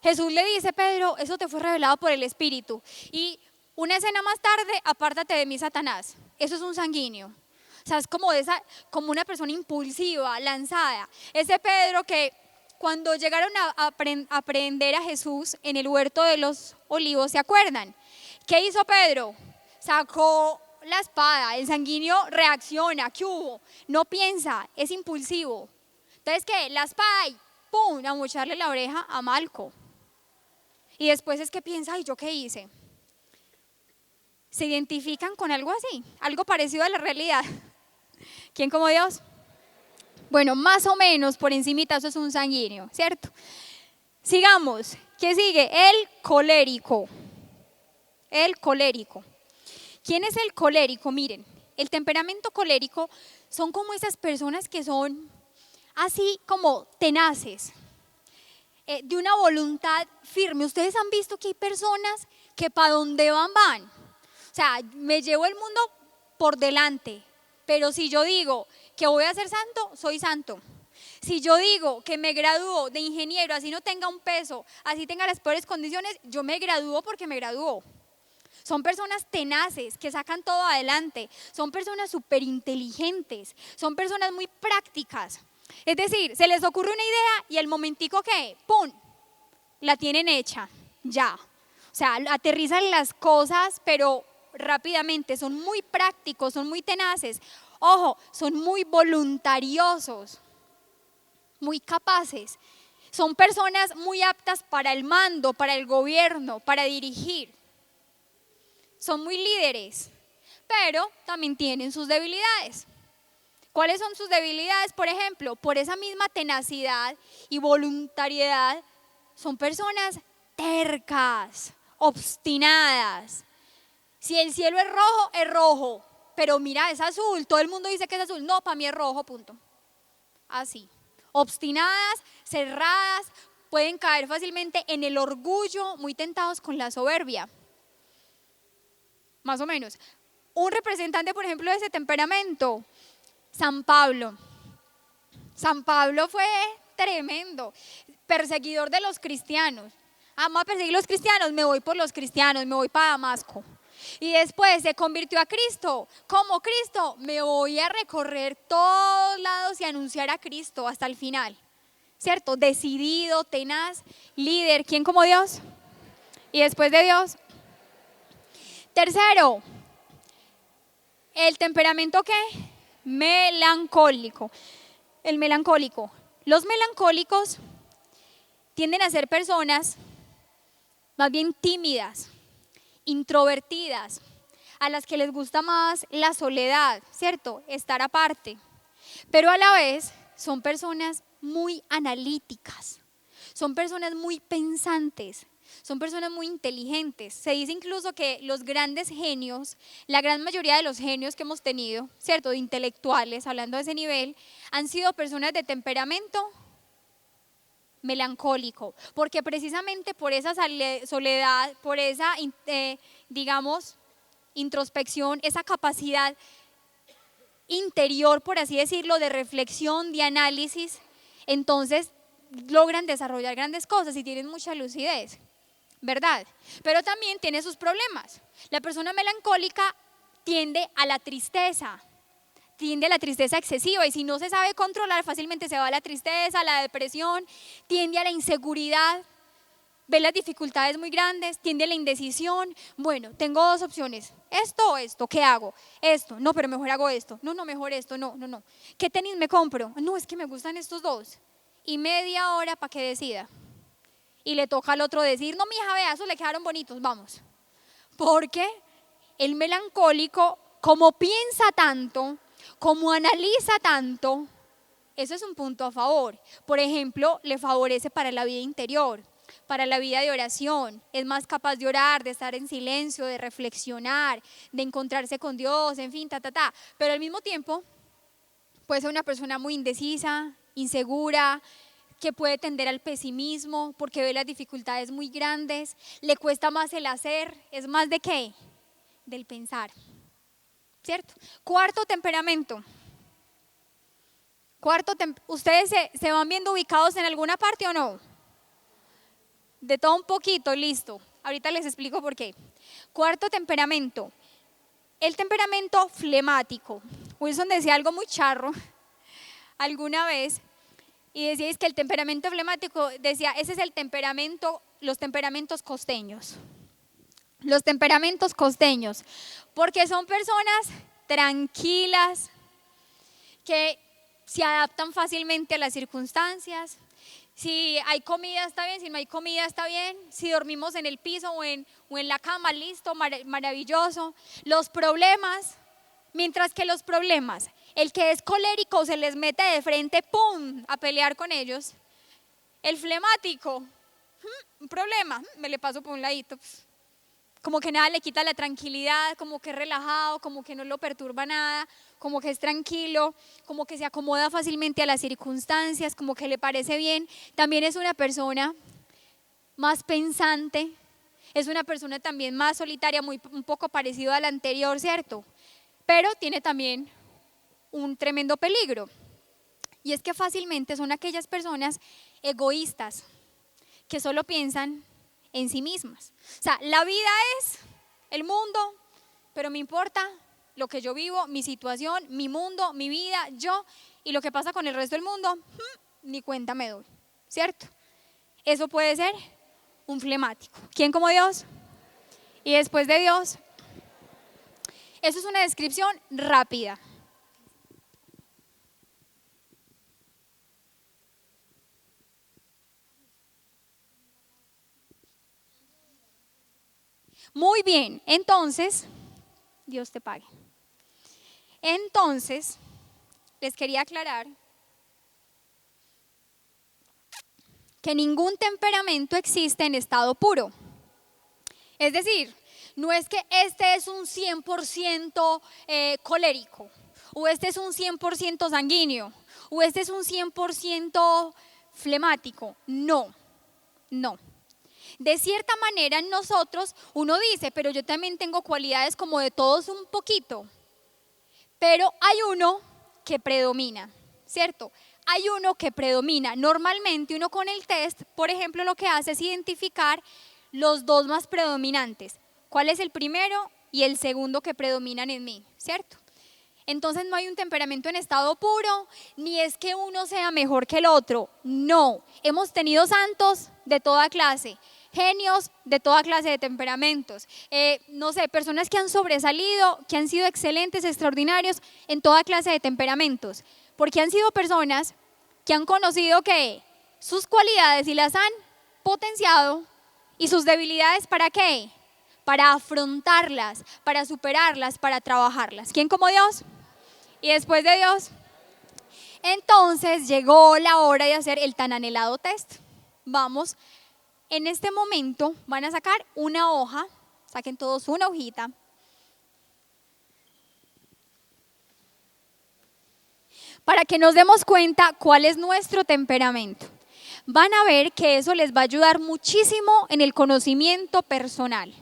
Jesús le dice, Pedro, eso te fue revelado por el Espíritu. Y una escena más tarde, apártate de mí, Satanás. Eso es un sanguíneo. O sea, es como una persona impulsiva, lanzada. Ese Pedro que cuando llegaron a prender a Jesús en el huerto de los olivos, ¿se acuerdan? ¿Qué hizo Pedro? Sacó la espada, el sanguíneo reacciona, ¿qué hubo? No piensa, es impulsivo. Entonces, ¿qué? La espada y ¡pum! A mocharle la oreja a Malco. Y después es que piensa, ¿y yo qué hice? ¿Se identifican con algo así? Algo parecido a la realidad. ¿Quién como Dios? Bueno, más o menos por encimita eso es un sanguíneo, ¿cierto? Sigamos. ¿Qué sigue? El colérico. El colérico. ¿Quién es el colérico? Miren, el temperamento colérico son como esas personas que son así como tenaces, de una voluntad firme. Ustedes han visto que hay personas que para donde van. O sea, me llevo el mundo por delante, pero si yo digo que voy a ser santo, soy santo. Si yo digo que me gradúo de ingeniero, así no tenga un peso, así tenga las peores condiciones, yo me gradúo porque me gradúo. Son personas tenaces que sacan todo adelante, son personas súper inteligentes, son personas muy prácticas. Es decir, se les ocurre una idea y el momentico que, ¡pum!, la tienen hecha, ya. O sea, aterrizan las cosas, pero rápidamente, son muy prácticos, son muy tenaces. Ojo, son muy voluntariosos, muy capaces. Son personas muy aptas para el mando, para el gobierno, para dirigir. Son muy líderes, pero también tienen sus debilidades. ¿Cuáles son sus debilidades? Por ejemplo, por esa misma tenacidad y voluntariedad, son personas tercas, obstinadas. Si el cielo es rojo, pero mira, es azul, todo el mundo dice que es azul, no, para mí es rojo, punto. Así, obstinadas, cerradas, pueden caer fácilmente en el orgullo, muy tentados con la soberbia. Más o menos. Un representante, por ejemplo, de ese temperamento, San Pablo. San Pablo fue tremendo, perseguidor de los cristianos. Vamos a perseguir los cristianos, me voy por los cristianos, me voy para Damasco. Y después se convirtió a Cristo. Como Cristo, me voy a recorrer todos lados y anunciar a Cristo hasta el final. ¿Cierto? Decidido, tenaz, líder. ¿Quién como Dios? Y después de Dios. Tercero, el temperamento ¿qué? Melancólico. El melancólico. Los melancólicos tienden a ser personas más bien tímidas, introvertidas, a las que les gusta más la soledad, ¿cierto? Estar aparte. Pero a la vez son personas muy analíticas, son personas muy pensantes, son personas muy inteligentes. Se dice incluso que los grandes genios, la gran mayoría de los genios que hemos tenido, ¿cierto? De intelectuales, hablando de ese nivel, han sido personas de temperamento melancólico, porque precisamente por esa soledad, por esa, digamos, introspección, esa capacidad interior, por así decirlo, de reflexión, de análisis, entonces logran desarrollar grandes cosas y tienen mucha lucidez, ¿verdad? Pero también tiene sus problemas. La persona melancólica tiende a la tristeza excesiva, y si no se sabe controlar fácilmente se va a la tristeza, a la depresión, tiende a la inseguridad, ve las dificultades muy grandes, tiende a la indecisión. Bueno, tengo dos opciones, esto o esto, ¿qué hago? Esto, no, pero mejor hago esto, no, mejor esto, no. ¿Qué tenis me compro? No, es que me gustan estos dos. Y media hora para que decida. Y le toca al otro decir, no, mija, vea, esos le quedaron bonitos, vamos. Porque el melancólico, como piensa tanto, como analiza tanto, eso es un punto a favor. Por ejemplo, le favorece para la vida interior, para la vida de oración. Es más capaz de orar, de estar en silencio, de reflexionar, de encontrarse con Dios, en fin, Pero al mismo tiempo puede ser una persona muy indecisa, insegura, que puede tender al pesimismo porque ve las dificultades muy grandes, le cuesta más el hacer, es más de qué, del pensar, ¿cierto? Cuarto temperamento. ¿Ustedes se van viendo ubicados en alguna parte o no? De todo un poquito, listo. Ahorita les explico por qué. Cuarto temperamento. El temperamento flemático. Wilson decía algo muy charro alguna vez y decía es que el temperamento flemático, decía, ese es el temperamento, los temperamentos costeños. Los temperamentos costeños, porque son personas tranquilas, que se adaptan fácilmente a las circunstancias. Si hay comida está bien, si no hay comida está bien, si dormimos en el piso o en la cama, listo, maravilloso. Los problemas, mientras que los problemas, el que es colérico se les mete de frente, ¡pum!, a pelear con ellos. El flemático, un problema, me le paso por un ladito, como que nada le quita la tranquilidad, como que es relajado, como que no lo perturba nada, como que es tranquilo, como que se acomoda fácilmente a las circunstancias, como que le parece bien. También es una persona más pensante, es una persona también más solitaria, un poco parecido al anterior, ¿cierto? Pero tiene también un tremendo peligro, y es que fácilmente son aquellas personas egoístas que solo piensan en sí mismas. O sea, la vida es el mundo, pero me importa lo que yo vivo, mi situación, mi mundo, mi vida, yo, y lo que pasa con el resto del mundo, ni cuenta me doy, ¿cierto? Eso puede ser un flemático. ¿Quién como Dios? Y después de Dios, eso es una descripción rápida. Muy bien, entonces, Dios te pague. Entonces, les quería aclarar que ningún temperamento existe en estado puro. Es decir, no es que este es un 100% colérico, o este es un 100% sanguíneo, o este es un 100% flemático. No, no. De cierta manera en nosotros uno dice, pero yo también tengo cualidades como de todos un poquito, pero hay uno que predomina, ¿cierto? Hay uno que predomina. Normalmente uno con el test, por ejemplo, lo que hace es identificar los dos más predominantes. ¿Cuál es el primero y el segundo que predominan en mí, ¿cierto? Entonces no hay un temperamento en estado puro, ni es que uno sea mejor que el otro. No, hemos tenido santos de toda clase, genios de toda clase de temperamentos, no sé, personas que han sobresalido, que han sido excelentes, extraordinarios en toda clase de temperamentos, porque han sido personas que han conocido que sus cualidades y las han potenciado, y sus debilidades, ¿para qué? Para afrontarlas, para superarlas, para trabajarlas. ¿Quién como Dios? Y después de Dios, entonces llegó la hora de hacer el tan anhelado test. Vamos, en este momento van a sacar una hoja, saquen todos una hojita. Para que nos demos cuenta cuál es nuestro temperamento. Van a ver que eso les va a ayudar muchísimo en el conocimiento personal.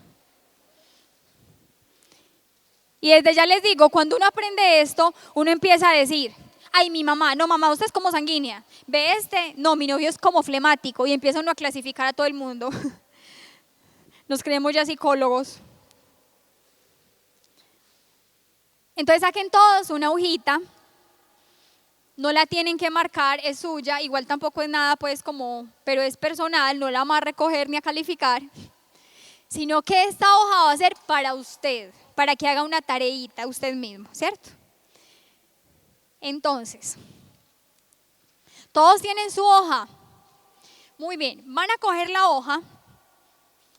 Y desde ya les digo, cuando uno aprende esto, uno empieza a decir, ay, mi mamá, no mamá, usted es como sanguínea, ve este, no, mi novio es como flemático, y empieza uno a clasificar a todo el mundo. Nos creemos ya psicólogos. Entonces saquen todos una hojita, no la tienen que marcar, es suya, igual tampoco es nada pues como, pero es personal, no la vamos a recoger ni a calificar, sino que esta hoja va a ser para usted, para que haga una tareita usted mismo, ¿cierto? Entonces, todos tienen su hoja. Muy bien, van a coger la hoja.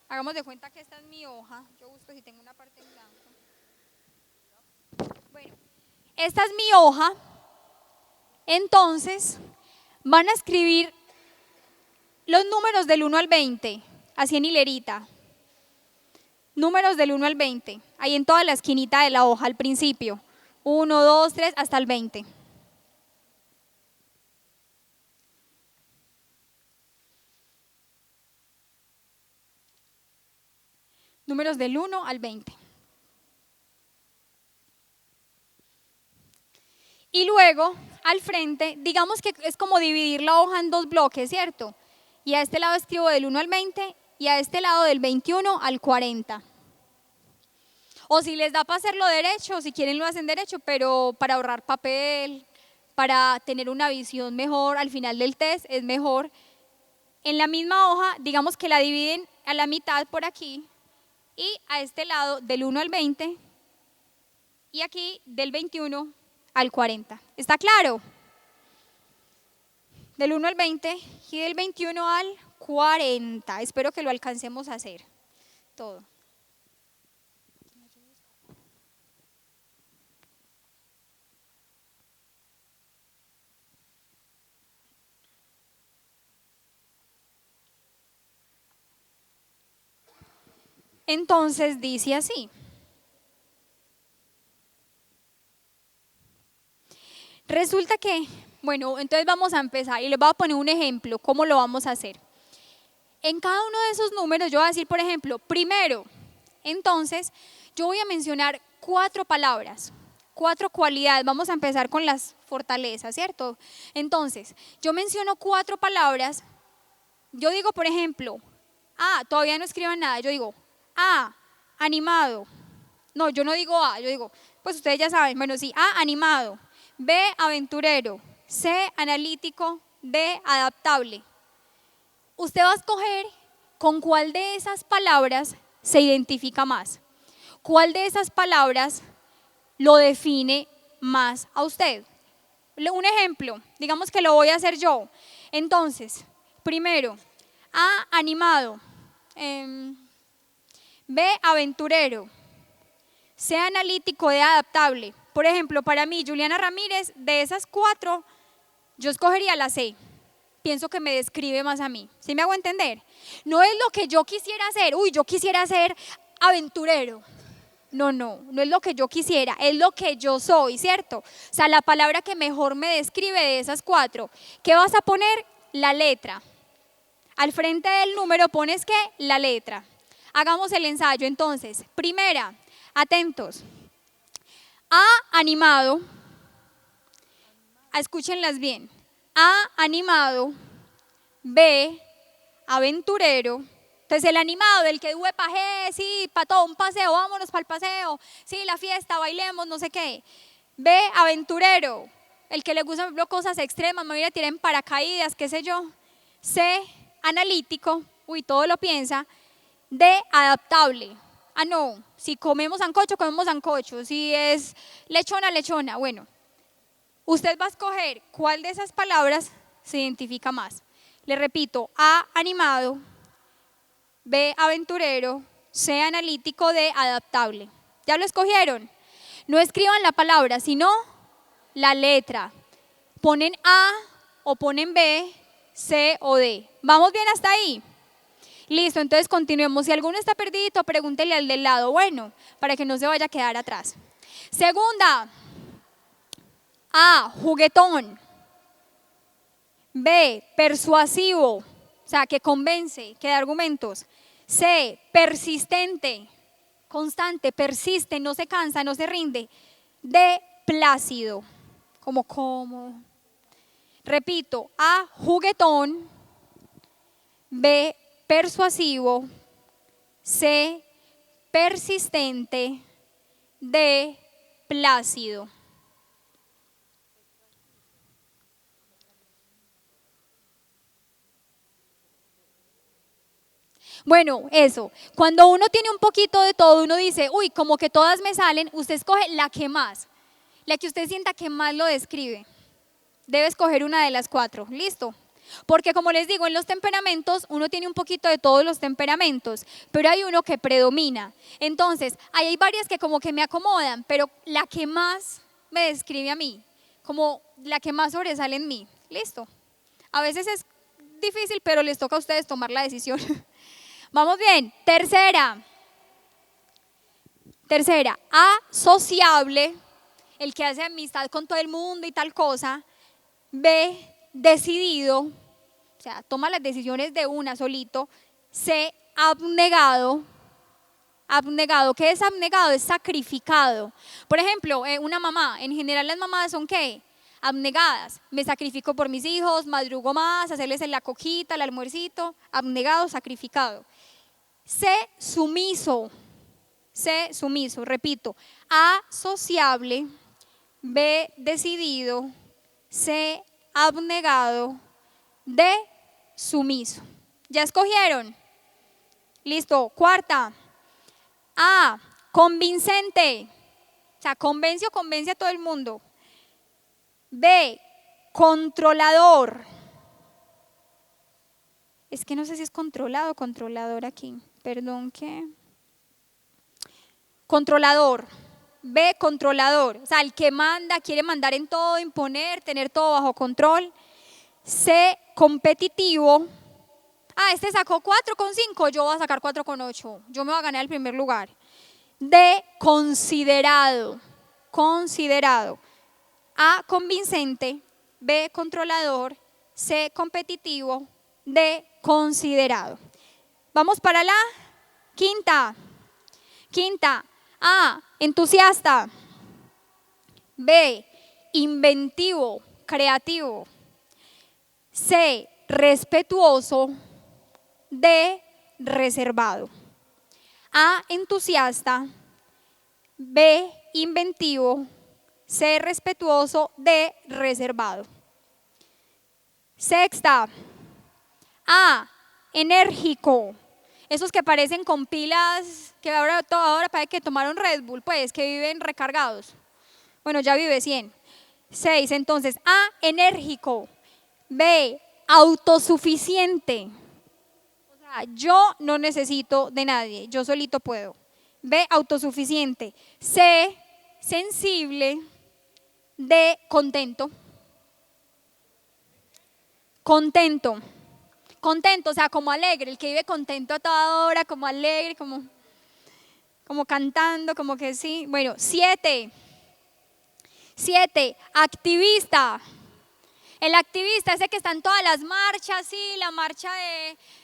Hagamos de cuenta que esta es mi hoja. Yo busco si tengo una parte en blanco. Bueno, esta es mi hoja. Entonces, van a escribir los números del 1 al 20, así en hilerita. Números del 1 al 20, ahí en toda la esquinita de la hoja al principio. 1, 2, 3, hasta el 20. números del 1 al 20. Y luego, al frente, digamos que es como dividir la hoja en dos bloques, ¿cierto? Y a este lado escribo del 1 al 20 y a este lado del 21 al 40. O si les da para hacerlo derecho, si quieren lo hacen derecho, pero para ahorrar papel, para tener una visión mejor al final del test, es mejor. En la misma hoja, digamos que la dividen a la mitad por aquí y a este lado del 1 al 20 y aquí del 21 al 40. ¿Está claro? Del 1 al 20 y del 21 al 40. Espero que lo alcancemos a hacer todo. Entonces dice así. Resulta que, bueno, entonces vamos a empezar y les voy a poner un ejemplo, cómo lo vamos a hacer. En cada uno de esos números yo voy a decir, por ejemplo, primero, entonces yo voy a mencionar 4 palabras, 4 cualidades. Vamos a empezar con las fortalezas, ¿cierto? Entonces, yo menciono 4 palabras. Yo digo, por ejemplo, todavía no escriban nada, yo digo, animado. No, yo no digo yo digo, pues ustedes ya saben, bueno, sí, animado. B, aventurero. C, analítico. D, adaptable. Usted va a escoger con cuál de esas palabras se identifica más. ¿Cuál de esas palabras lo define más a usted? Un ejemplo, digamos que lo voy a hacer yo. Entonces, primero, animado. B, aventurero. C, analítico. D, adaptable. Por ejemplo, para mí, Juliana Ramírez, de esas 4, yo escogería la C. Pienso que me describe más a mí. ¿Sí me hago entender? No es lo que yo quisiera hacer. Yo quisiera ser aventurero. No es lo que yo quisiera, es lo que yo soy, ¿cierto? O sea, la palabra que mejor me describe de esas 4. ¿Qué vas a poner? La letra. Al frente del número pones ¿qué? La letra. Hagamos el ensayo entonces. Primera, atentos. Animado. Escúchenlas bien. Animado. B, aventurero. Entonces el animado, del que sí, para todo, un paseo, vámonos para el paseo, sí, la fiesta, bailemos, no sé qué. B, aventurero, el que le gusta, por ejemplo, cosas extremas, me voy a tirar en paracaídas, qué sé yo. C, analítico, todo lo piensa. D, adaptable. No, si comemos sancocho, si es lechona, bueno. Usted va a escoger cuál de esas palabras se identifica más. Le repito, A, animado. B, aventurero. C, analítico. D, adaptable. ¿Ya lo escogieron? No escriban la palabra, sino la letra. Ponen A o ponen B, C o D. ¿Vamos bien hasta ahí? Listo, entonces continuemos. Si alguno está perdido, pregúntele al del lado. Bueno, para que no se vaya a quedar atrás. Segunda. A, juguetón. B, persuasivo, o sea, que convence, que da argumentos. C, persistente, constante, persiste, no se cansa, no se rinde. D, plácido, como cómodo. Repito, A, juguetón. B, persuasivo. C, persistente. D, plácido. Bueno, eso. Cuando uno tiene un poquito de todo, uno dice, como que todas me salen, usted escoge la que más, la que usted sienta que más lo describe. Debe escoger una de las 4, ¿listo? Porque como les digo, en los temperamentos uno tiene un poquito de todos los temperamentos, pero hay uno que predomina. Entonces, ahí hay varias que como que me acomodan, pero la que más me describe a mí, como la que más sobresale en mí, ¿listo? A veces es difícil, pero les toca a ustedes tomar la decisión. Vamos bien. Tercera, A, sociable, el que hace amistad con todo el mundo y tal cosa. B, decidido, o sea, toma las decisiones de una solito. C, abnegado. Abnegado. ¿Qué es abnegado? Es sacrificado. Por ejemplo, una mamá, en general las mamás son ¿qué? Abnegadas. Me sacrifico por mis hijos, madrugo más, hacerles la coquita, el almuercito. Abnegado, sacrificado. Sé sumiso. Sé sumiso, repito. A, sociable. B, decidido. C, abnegado. D, sumiso. ¿Ya escogieron? Listo. Cuarta. A, convincente. O sea, convence o convence a todo el mundo. B, controlador. Es que no sé si es controlado o controlador aquí. Perdón, ¿qué? Controlador. B, controlador. O sea, el que manda, quiere mandar en todo, imponer, tener todo bajo control. C, competitivo. Ah, este sacó 4,5, yo voy a sacar 4,8. Yo me voy a ganar el primer lugar. D, considerado. Considerado. A, convincente. B, controlador. C, competitivo. D, considerado. Vamos para la quinta. Quinta. A, entusiasta. B, inventivo, creativo. C, respetuoso. D, reservado. A, entusiasta. B, inventivo. C, respetuoso. D, reservado. Sexta. A, enérgico. Esos que parecen con pilas, que ahora parece que tomaron Red Bull, pues, que viven recargados. Bueno, ya vive 100. 6, entonces, A, enérgico. B, autosuficiente. O sea, yo no necesito de nadie, yo solito puedo. B, autosuficiente. C, sensible. D, contento. Contento. Contento, o sea, como alegre, el que vive contento a toda hora, como alegre, como cantando, como que sí. Bueno, 7. 7, activista. El activista, ese que está en todas las marchas, sí, la marcha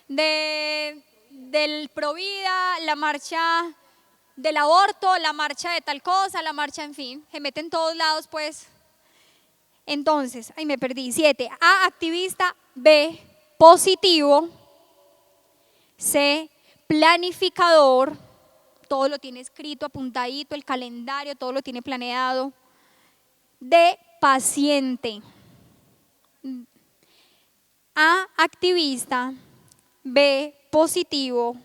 del Provida, la marcha del aborto, la marcha de tal cosa, la marcha, en fin, se mete en todos lados, pues. Entonces, ahí me perdí. 7, A, activista. B, positivo. C, planificador. Todo lo tiene escrito, apuntadito, el calendario, todo lo tiene planeado. D, paciente. A, activista. B, positivo.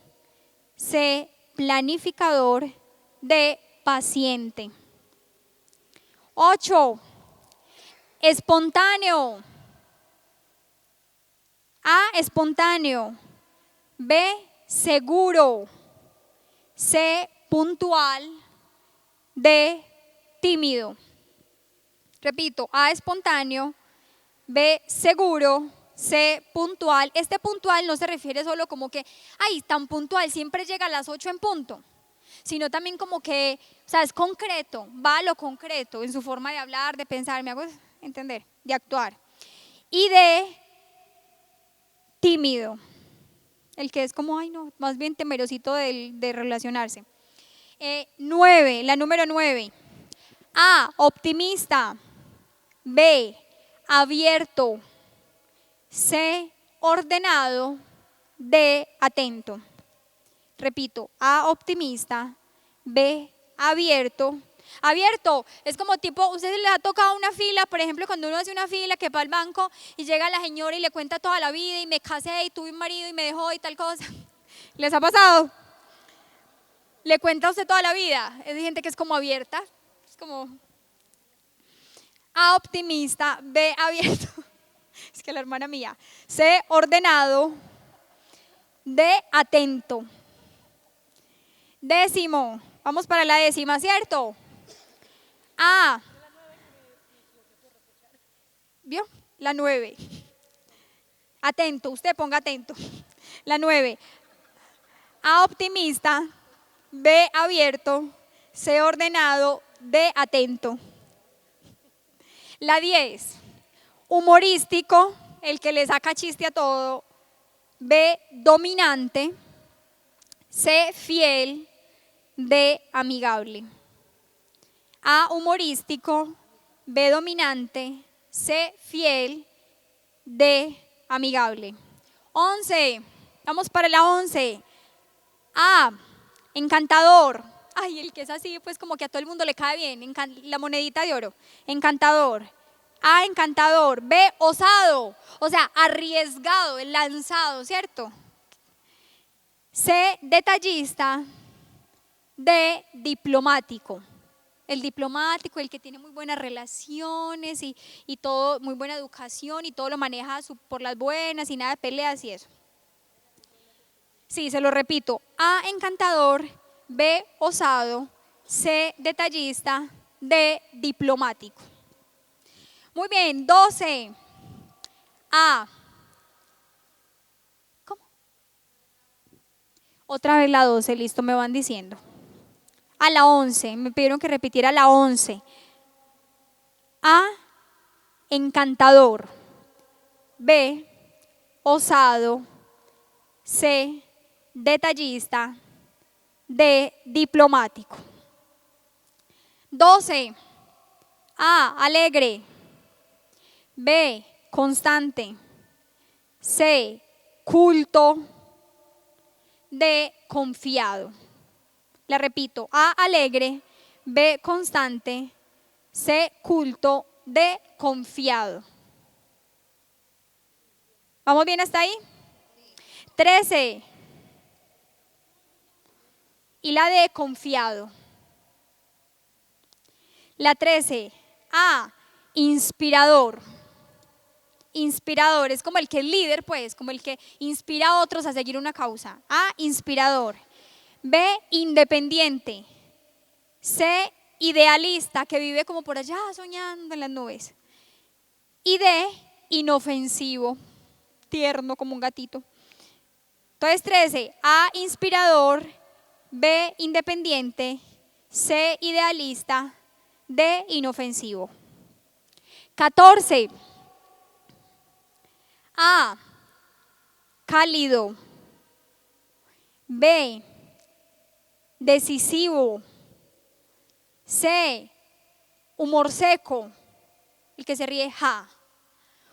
C, planificador. D, paciente. 8, espontáneo. A, espontáneo. B, seguro. C, puntual. D, tímido. Repito, A, espontáneo. B, seguro. C, puntual. Este puntual no se refiere solo como que, ay, tan puntual, siempre llega a las 8 en punto, sino también como que, o sea, es concreto, va a lo concreto en su forma de hablar, de pensar, me hago entender, de actuar. Y D, tímido, el que es como, ay no, más bien temerosito de relacionarse. 9, la número 9. A, optimista. B, abierto. C, ordenado. D, atento. Repito, A, optimista. B, abierto. Abierto, es como tipo, ustedes les ha tocado una fila, por ejemplo, cuando uno hace una fila que va al banco y llega la señora y le cuenta toda la vida y me casé y tuve un marido y me dejó y tal cosa. ¿Les ha pasado? Le cuenta a usted toda la vida. Es de gente que es como abierta, es como A, optimista. B, abierto. Es que la hermana mía. C, ordenado. D, atento. 10º, vamos para la 10ª, ¿cierto? A, ¿vio? La 9. Atento, usted ponga atento. La 9. A, optimista. B, abierto. C, ordenado. D, atento. La 10. Humorístico, el que le saca chiste a todo. B, dominante. C, fiel. D, amigable. A, humorístico. B, dominante. C, fiel. D, amigable. 11. Vamos para la 11. A, encantador. Ay, el que es así, pues como que a todo el mundo le cae bien. La monedita de oro. Encantador. A, encantador. B, osado. O sea, arriesgado, el lanzado, ¿cierto? C, detallista. D, diplomático. El diplomático, el que tiene muy buenas relaciones y todo, muy buena educación y todo lo maneja por las buenas y nada de peleas y eso. Sí, se lo repito. A, encantador. B, osado. C, detallista. D, diplomático. Muy bien, 12. A. ¿Cómo? Otra vez la 12, listo, me van diciendo. A la 11, me pidieron que repitiera la 11. A, encantador. B, osado. C, detallista. D, diplomático. 12. A, alegre. B, constante. C, culto. D, confiado. La repito, A, alegre. B, constante. C, culto. D, confiado. ¿Vamos bien hasta ahí? 13. Y la D, confiado. La 13. A, inspirador. Inspirador es como el que es líder, pues, como el que inspira a otros a seguir una causa. A, inspirador. B, independiente. C, idealista, que vive como por allá soñando en las nubes. Y D, inofensivo, tierno como un gatito. Entonces 13, A, inspirador. B, independiente. C, idealista. D, inofensivo. 14. A, cálido. B, decisivo. C, humor seco, el que se ríe, ja.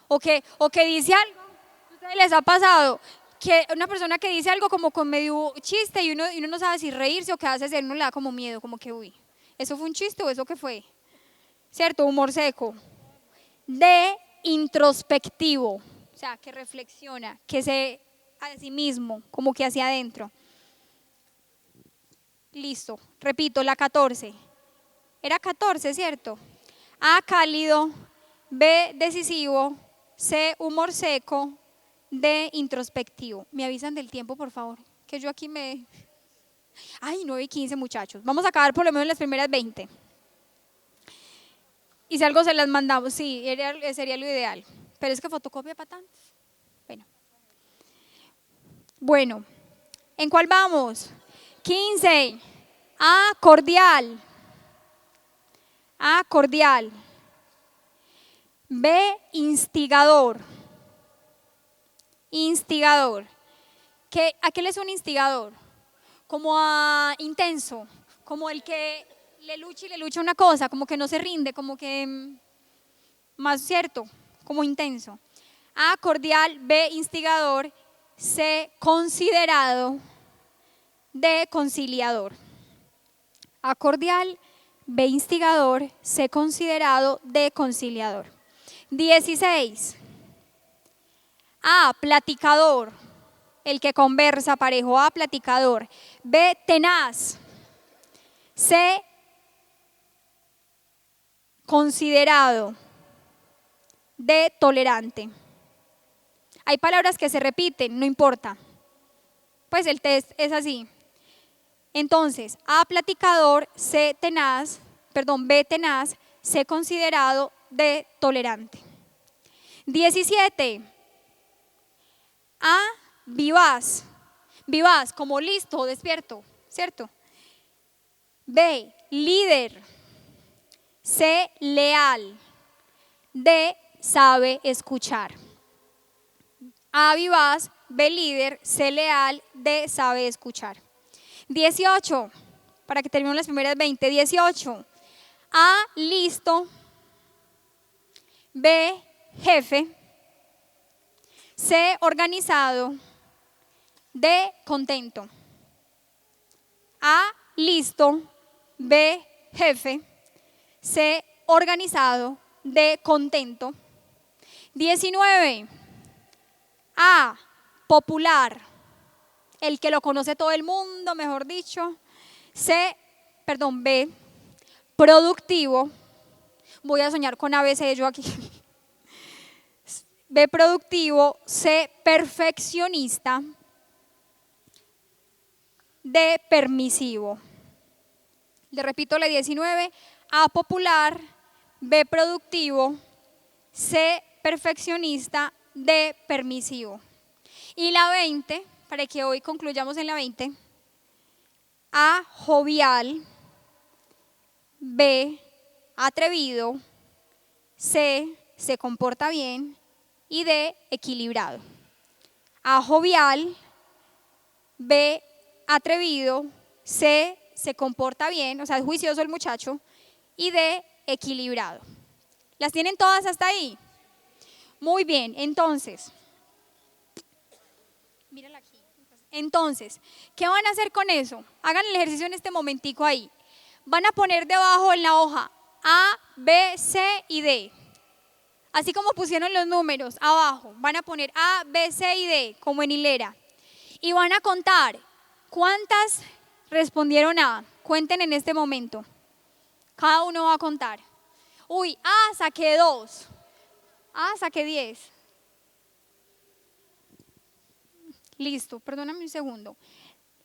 O que dice algo, ¿a ustedes les ha pasado? Que una persona que dice algo como con medio chiste y uno no sabe si reírse o qué hace, uno le da como miedo, como que uy, ¿eso fue un chiste o eso qué fue? ¿Cierto? Humor seco. D, introspectivo, o sea, que reflexiona, que se a sí mismo, como que hacia adentro. Listo, repito, la 14. Era 14, ¿cierto? A, cálido. B, decisivo. C, humor seco. D, introspectivo. ¿Me avisan del tiempo, por favor? Que yo aquí me... Ay, 9:15, muchachos. Vamos a acabar por lo menos las primeras 20. Y si algo se las mandamos, sí, sería lo ideal. Pero es que fotocopia para tantos. Bueno, ¿en cuál vamos? 15. A, cordial. A, cordial. B, instigador. Instigador. ¿A qué le es un instigador? Como a intenso, como el que le lucha una cosa, como que no se rinde, como que más cierto, como intenso. A, cordial. B, instigador. C, considerado. D, conciliador. A, cordial. B, instigador. C, considerado. D, conciliador. 16. A, platicador, el que conversa parejo. A, platicador. B, tenaz. C, considerado. D, tolerante. Hay palabras que se repiten, no importa. Pues el test es así. Entonces, A, platicador. C, tenaz. B, tenaz. C, considerado. D, tolerante. 17. A, vivaz. Vivaz, como listo, despierto, ¿cierto? B, líder. C, leal. D, sabe escuchar. A, vivaz. B, líder. C, leal. D, sabe escuchar. 18. para que terminemos las primeras 20. 18. A, listo. B, jefe. C, organizado. D, contento. A, listo. B, jefe. C, organizado. D, contento. 19. A, popular. El que lo conoce todo el mundo, mejor dicho. B, productivo. Voy a soñar con ABC yo aquí. B, productivo. C, perfeccionista. D, permisivo. Le repito la 19. A, popular. B, productivo. C, perfeccionista. D, permisivo. Y la 20, para que hoy concluyamos en la 20. A, jovial. B, atrevido. C, se comporta bien. Y D, equilibrado. A, jovial. B, atrevido. C, se comporta bien, o sea, es juicioso el muchacho. Y D, equilibrado. ¿Las tienen todas hasta ahí? Muy bien, entonces, mírala aquí. Entonces, ¿qué van a hacer con eso? Hagan el ejercicio en este momentico ahí. Van a poner debajo en la hoja A, B, C y D. Así como pusieron los números abajo, van a poner A, B, C y D como en hilera. Y van a contar cuántas respondieron A. Cuenten en este momento. Cada uno va a contar. Uy, A, saqué 2. A, saqué 10. Listo, perdóname un segundo.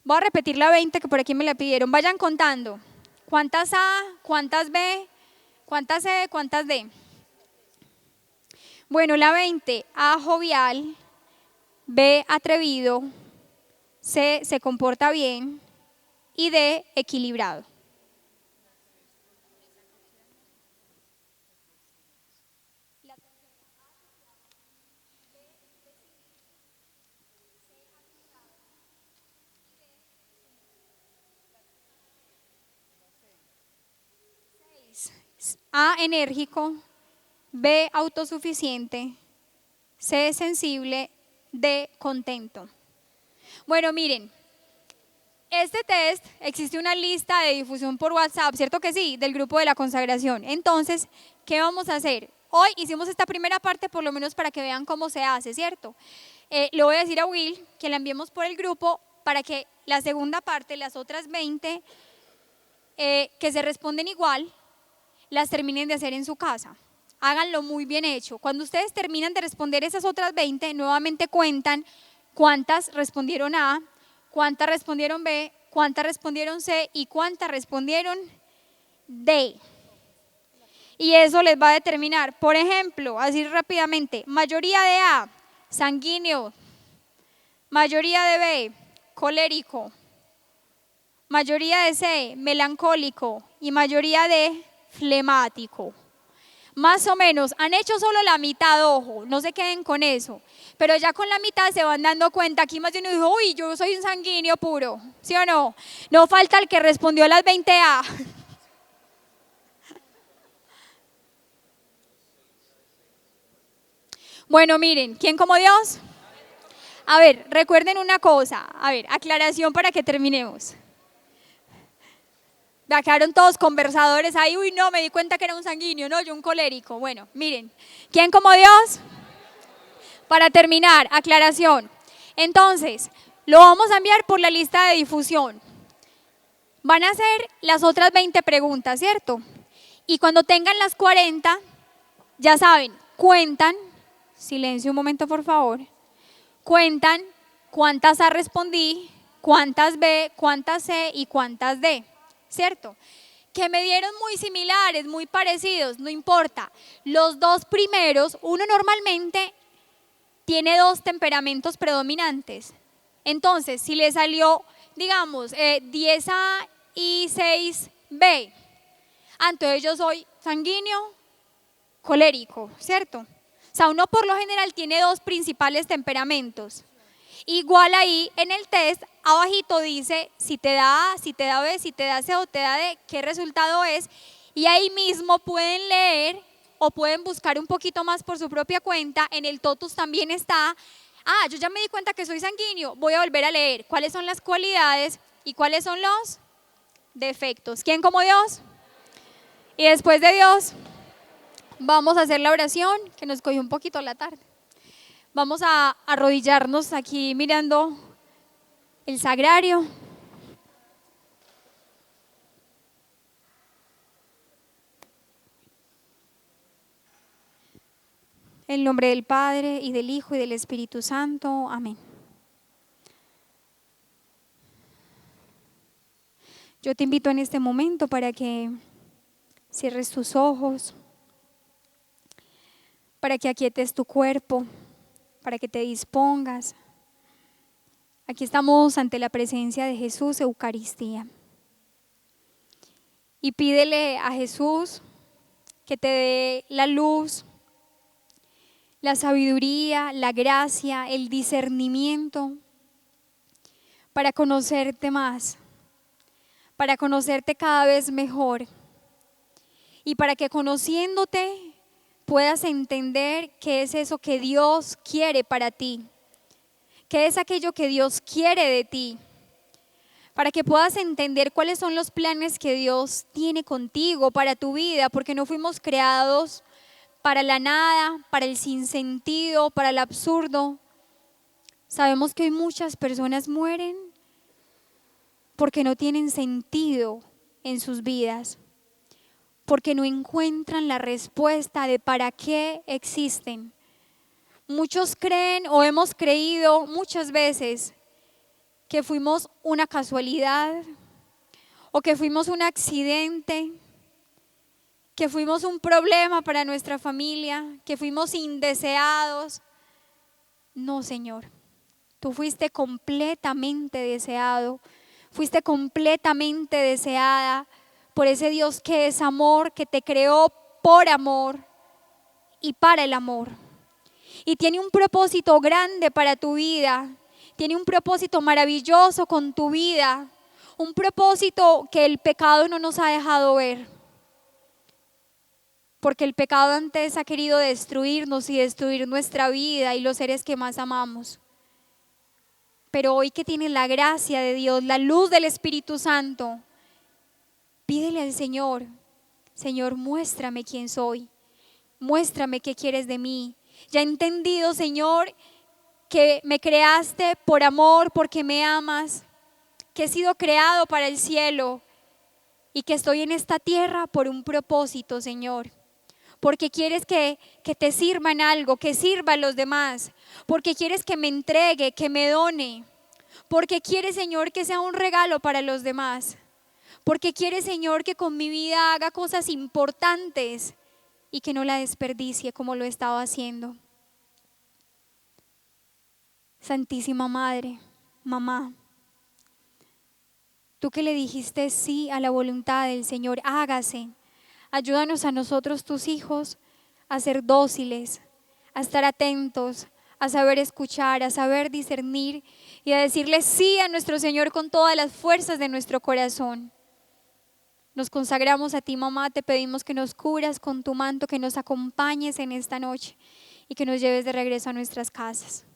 Voy a repetir la 20 que por aquí me la pidieron. Vayan contando. ¿Cuántas A? ¿Cuántas B? ¿Cuántas C? ¿Cuántas D? Bueno, la 20. A, jovial. B, atrevido. C, se comporta bien. Y D, equilibrado. A, enérgico. B, autosuficiente. C, sensible. D, contento. Bueno, miren, este test existe una lista de difusión por WhatsApp, ¿cierto que sí? Del grupo de la consagración. Entonces, ¿qué vamos a hacer? Hoy hicimos esta primera parte por lo menos para que vean cómo se hace, ¿cierto? Le voy a decir a Will que la enviemos por el grupo para que la segunda parte, las otras 20 que se responden igual, las terminen de hacer en su casa. Háganlo muy bien hecho. Cuando ustedes terminan de responder esas otras 20, nuevamente cuentan cuántas respondieron A, cuántas respondieron B, cuántas respondieron C y cuántas respondieron D. Y eso les va a determinar, por ejemplo, así rápidamente, mayoría de A, sanguíneo, mayoría de B, colérico, mayoría de C, melancólico y mayoría D, flemático. Más o menos, han hecho solo la mitad, ojo, no se queden con eso, pero ya con la mitad se van dando cuenta. Aquí más de uno dijo, uy, yo soy un sanguíneo puro, ¿sí o no? No falta el que respondió a las 20A. Bueno, miren, ¿quién como Dios? A ver, recuerden una cosa, a ver, aclaración para que terminemos. Ya quedaron todos conversadores ahí, uy, no, me di cuenta que era un sanguíneo, no, yo un colérico. Bueno, miren, ¿quién como Dios? Para terminar, aclaración. Entonces, lo vamos a enviar por la lista de difusión. Van a hacer las otras 20 preguntas, ¿cierto? Y cuando tengan las 40, ya saben, cuentan, silencio un momento por favor, cuentan cuántas A respondí, cuántas B, cuántas C y cuántas D, ¿cierto? Que me dieron muy similares, muy parecidos, no importa. Los dos primeros, uno normalmente tiene dos temperamentos predominantes. Entonces, si le salió, digamos, 10A y 6B, entonces yo soy sanguíneo, colérico, ¿cierto? O sea, uno por lo general tiene dos principales temperamentos. Igual ahí en el test, abajito dice si te da A, si te da B, si te da C o te da D, qué resultado es. Y ahí mismo pueden leer o pueden buscar un poquito más por su propia cuenta. En el totus también está, yo ya me di cuenta que soy sanguíneo, voy a volver a leer cuáles son las cualidades y cuáles son los defectos. ¿Quién como Dios? Y después de Dios, vamos a hacer la oración que nos cogió un poquito la tarde. Vamos a arrodillarnos aquí mirando el sagrario. En el nombre del Padre, y del Hijo, y del Espíritu Santo. Amén. Yo te invito en este momento para que cierres tus ojos, para que aquietes tu cuerpo, para que te dispongas. Aquí estamos ante la presencia de Jesús, Eucaristía. Y pídele a Jesús que te dé la luz, la sabiduría, la gracia, el discernimiento para conocerte más, para conocerte cada vez mejor y para que conociéndote puedas entender qué es eso que Dios quiere para ti, qué es aquello que Dios quiere de ti, para que puedas entender cuáles son los planes que Dios tiene contigo para tu vida, porque no fuimos creados para la nada, para el sinsentido, para el absurdo. Sabemos que hoy muchas personas mueren porque no tienen sentido en sus vidas, porque no encuentran la respuesta de para qué existen. Muchos creen o hemos creído muchas veces que fuimos una casualidad o que fuimos un accidente, que fuimos un problema para nuestra familia, que fuimos indeseados. No, Señor, tú fuiste completamente deseado, fuiste completamente deseada por ese Dios que es amor, que te creó por amor y para el amor. Y tiene un propósito grande para tu vida, tiene un propósito maravilloso con tu vida, un propósito que el pecado no nos ha dejado ver. Porque el pecado antes ha querido destruirnos y destruir nuestra vida y los seres que más amamos. Pero hoy que tienes la gracia de Dios, la luz del Espíritu Santo, pídele al Señor, Señor, muéstrame quién soy, muéstrame qué quieres de mí. Ya he entendido, Señor, que me creaste por amor, porque me amas, que he sido creado para el cielo y que estoy en esta tierra por un propósito, Señor. Porque quieres que te sirva en algo, que sirva a los demás, porque quieres que me entregue, que me done, porque quieres, Señor, que sea un regalo para los demás, porque quieres, Señor, que con mi vida haga cosas importantes y que no la desperdicie como lo estaba haciendo. Santísima Madre, Mamá, tú que le dijiste sí a la voluntad del Señor, hágase. Ayúdanos a nosotros, tus hijos, a ser dóciles, a estar atentos, a saber escuchar, a saber discernir y a decirle sí a nuestro Señor con todas las fuerzas de nuestro corazón. Nos consagramos a ti, mamá, te pedimos que nos cubras con tu manto, que nos acompañes en esta noche y que nos lleves de regreso a nuestras casas.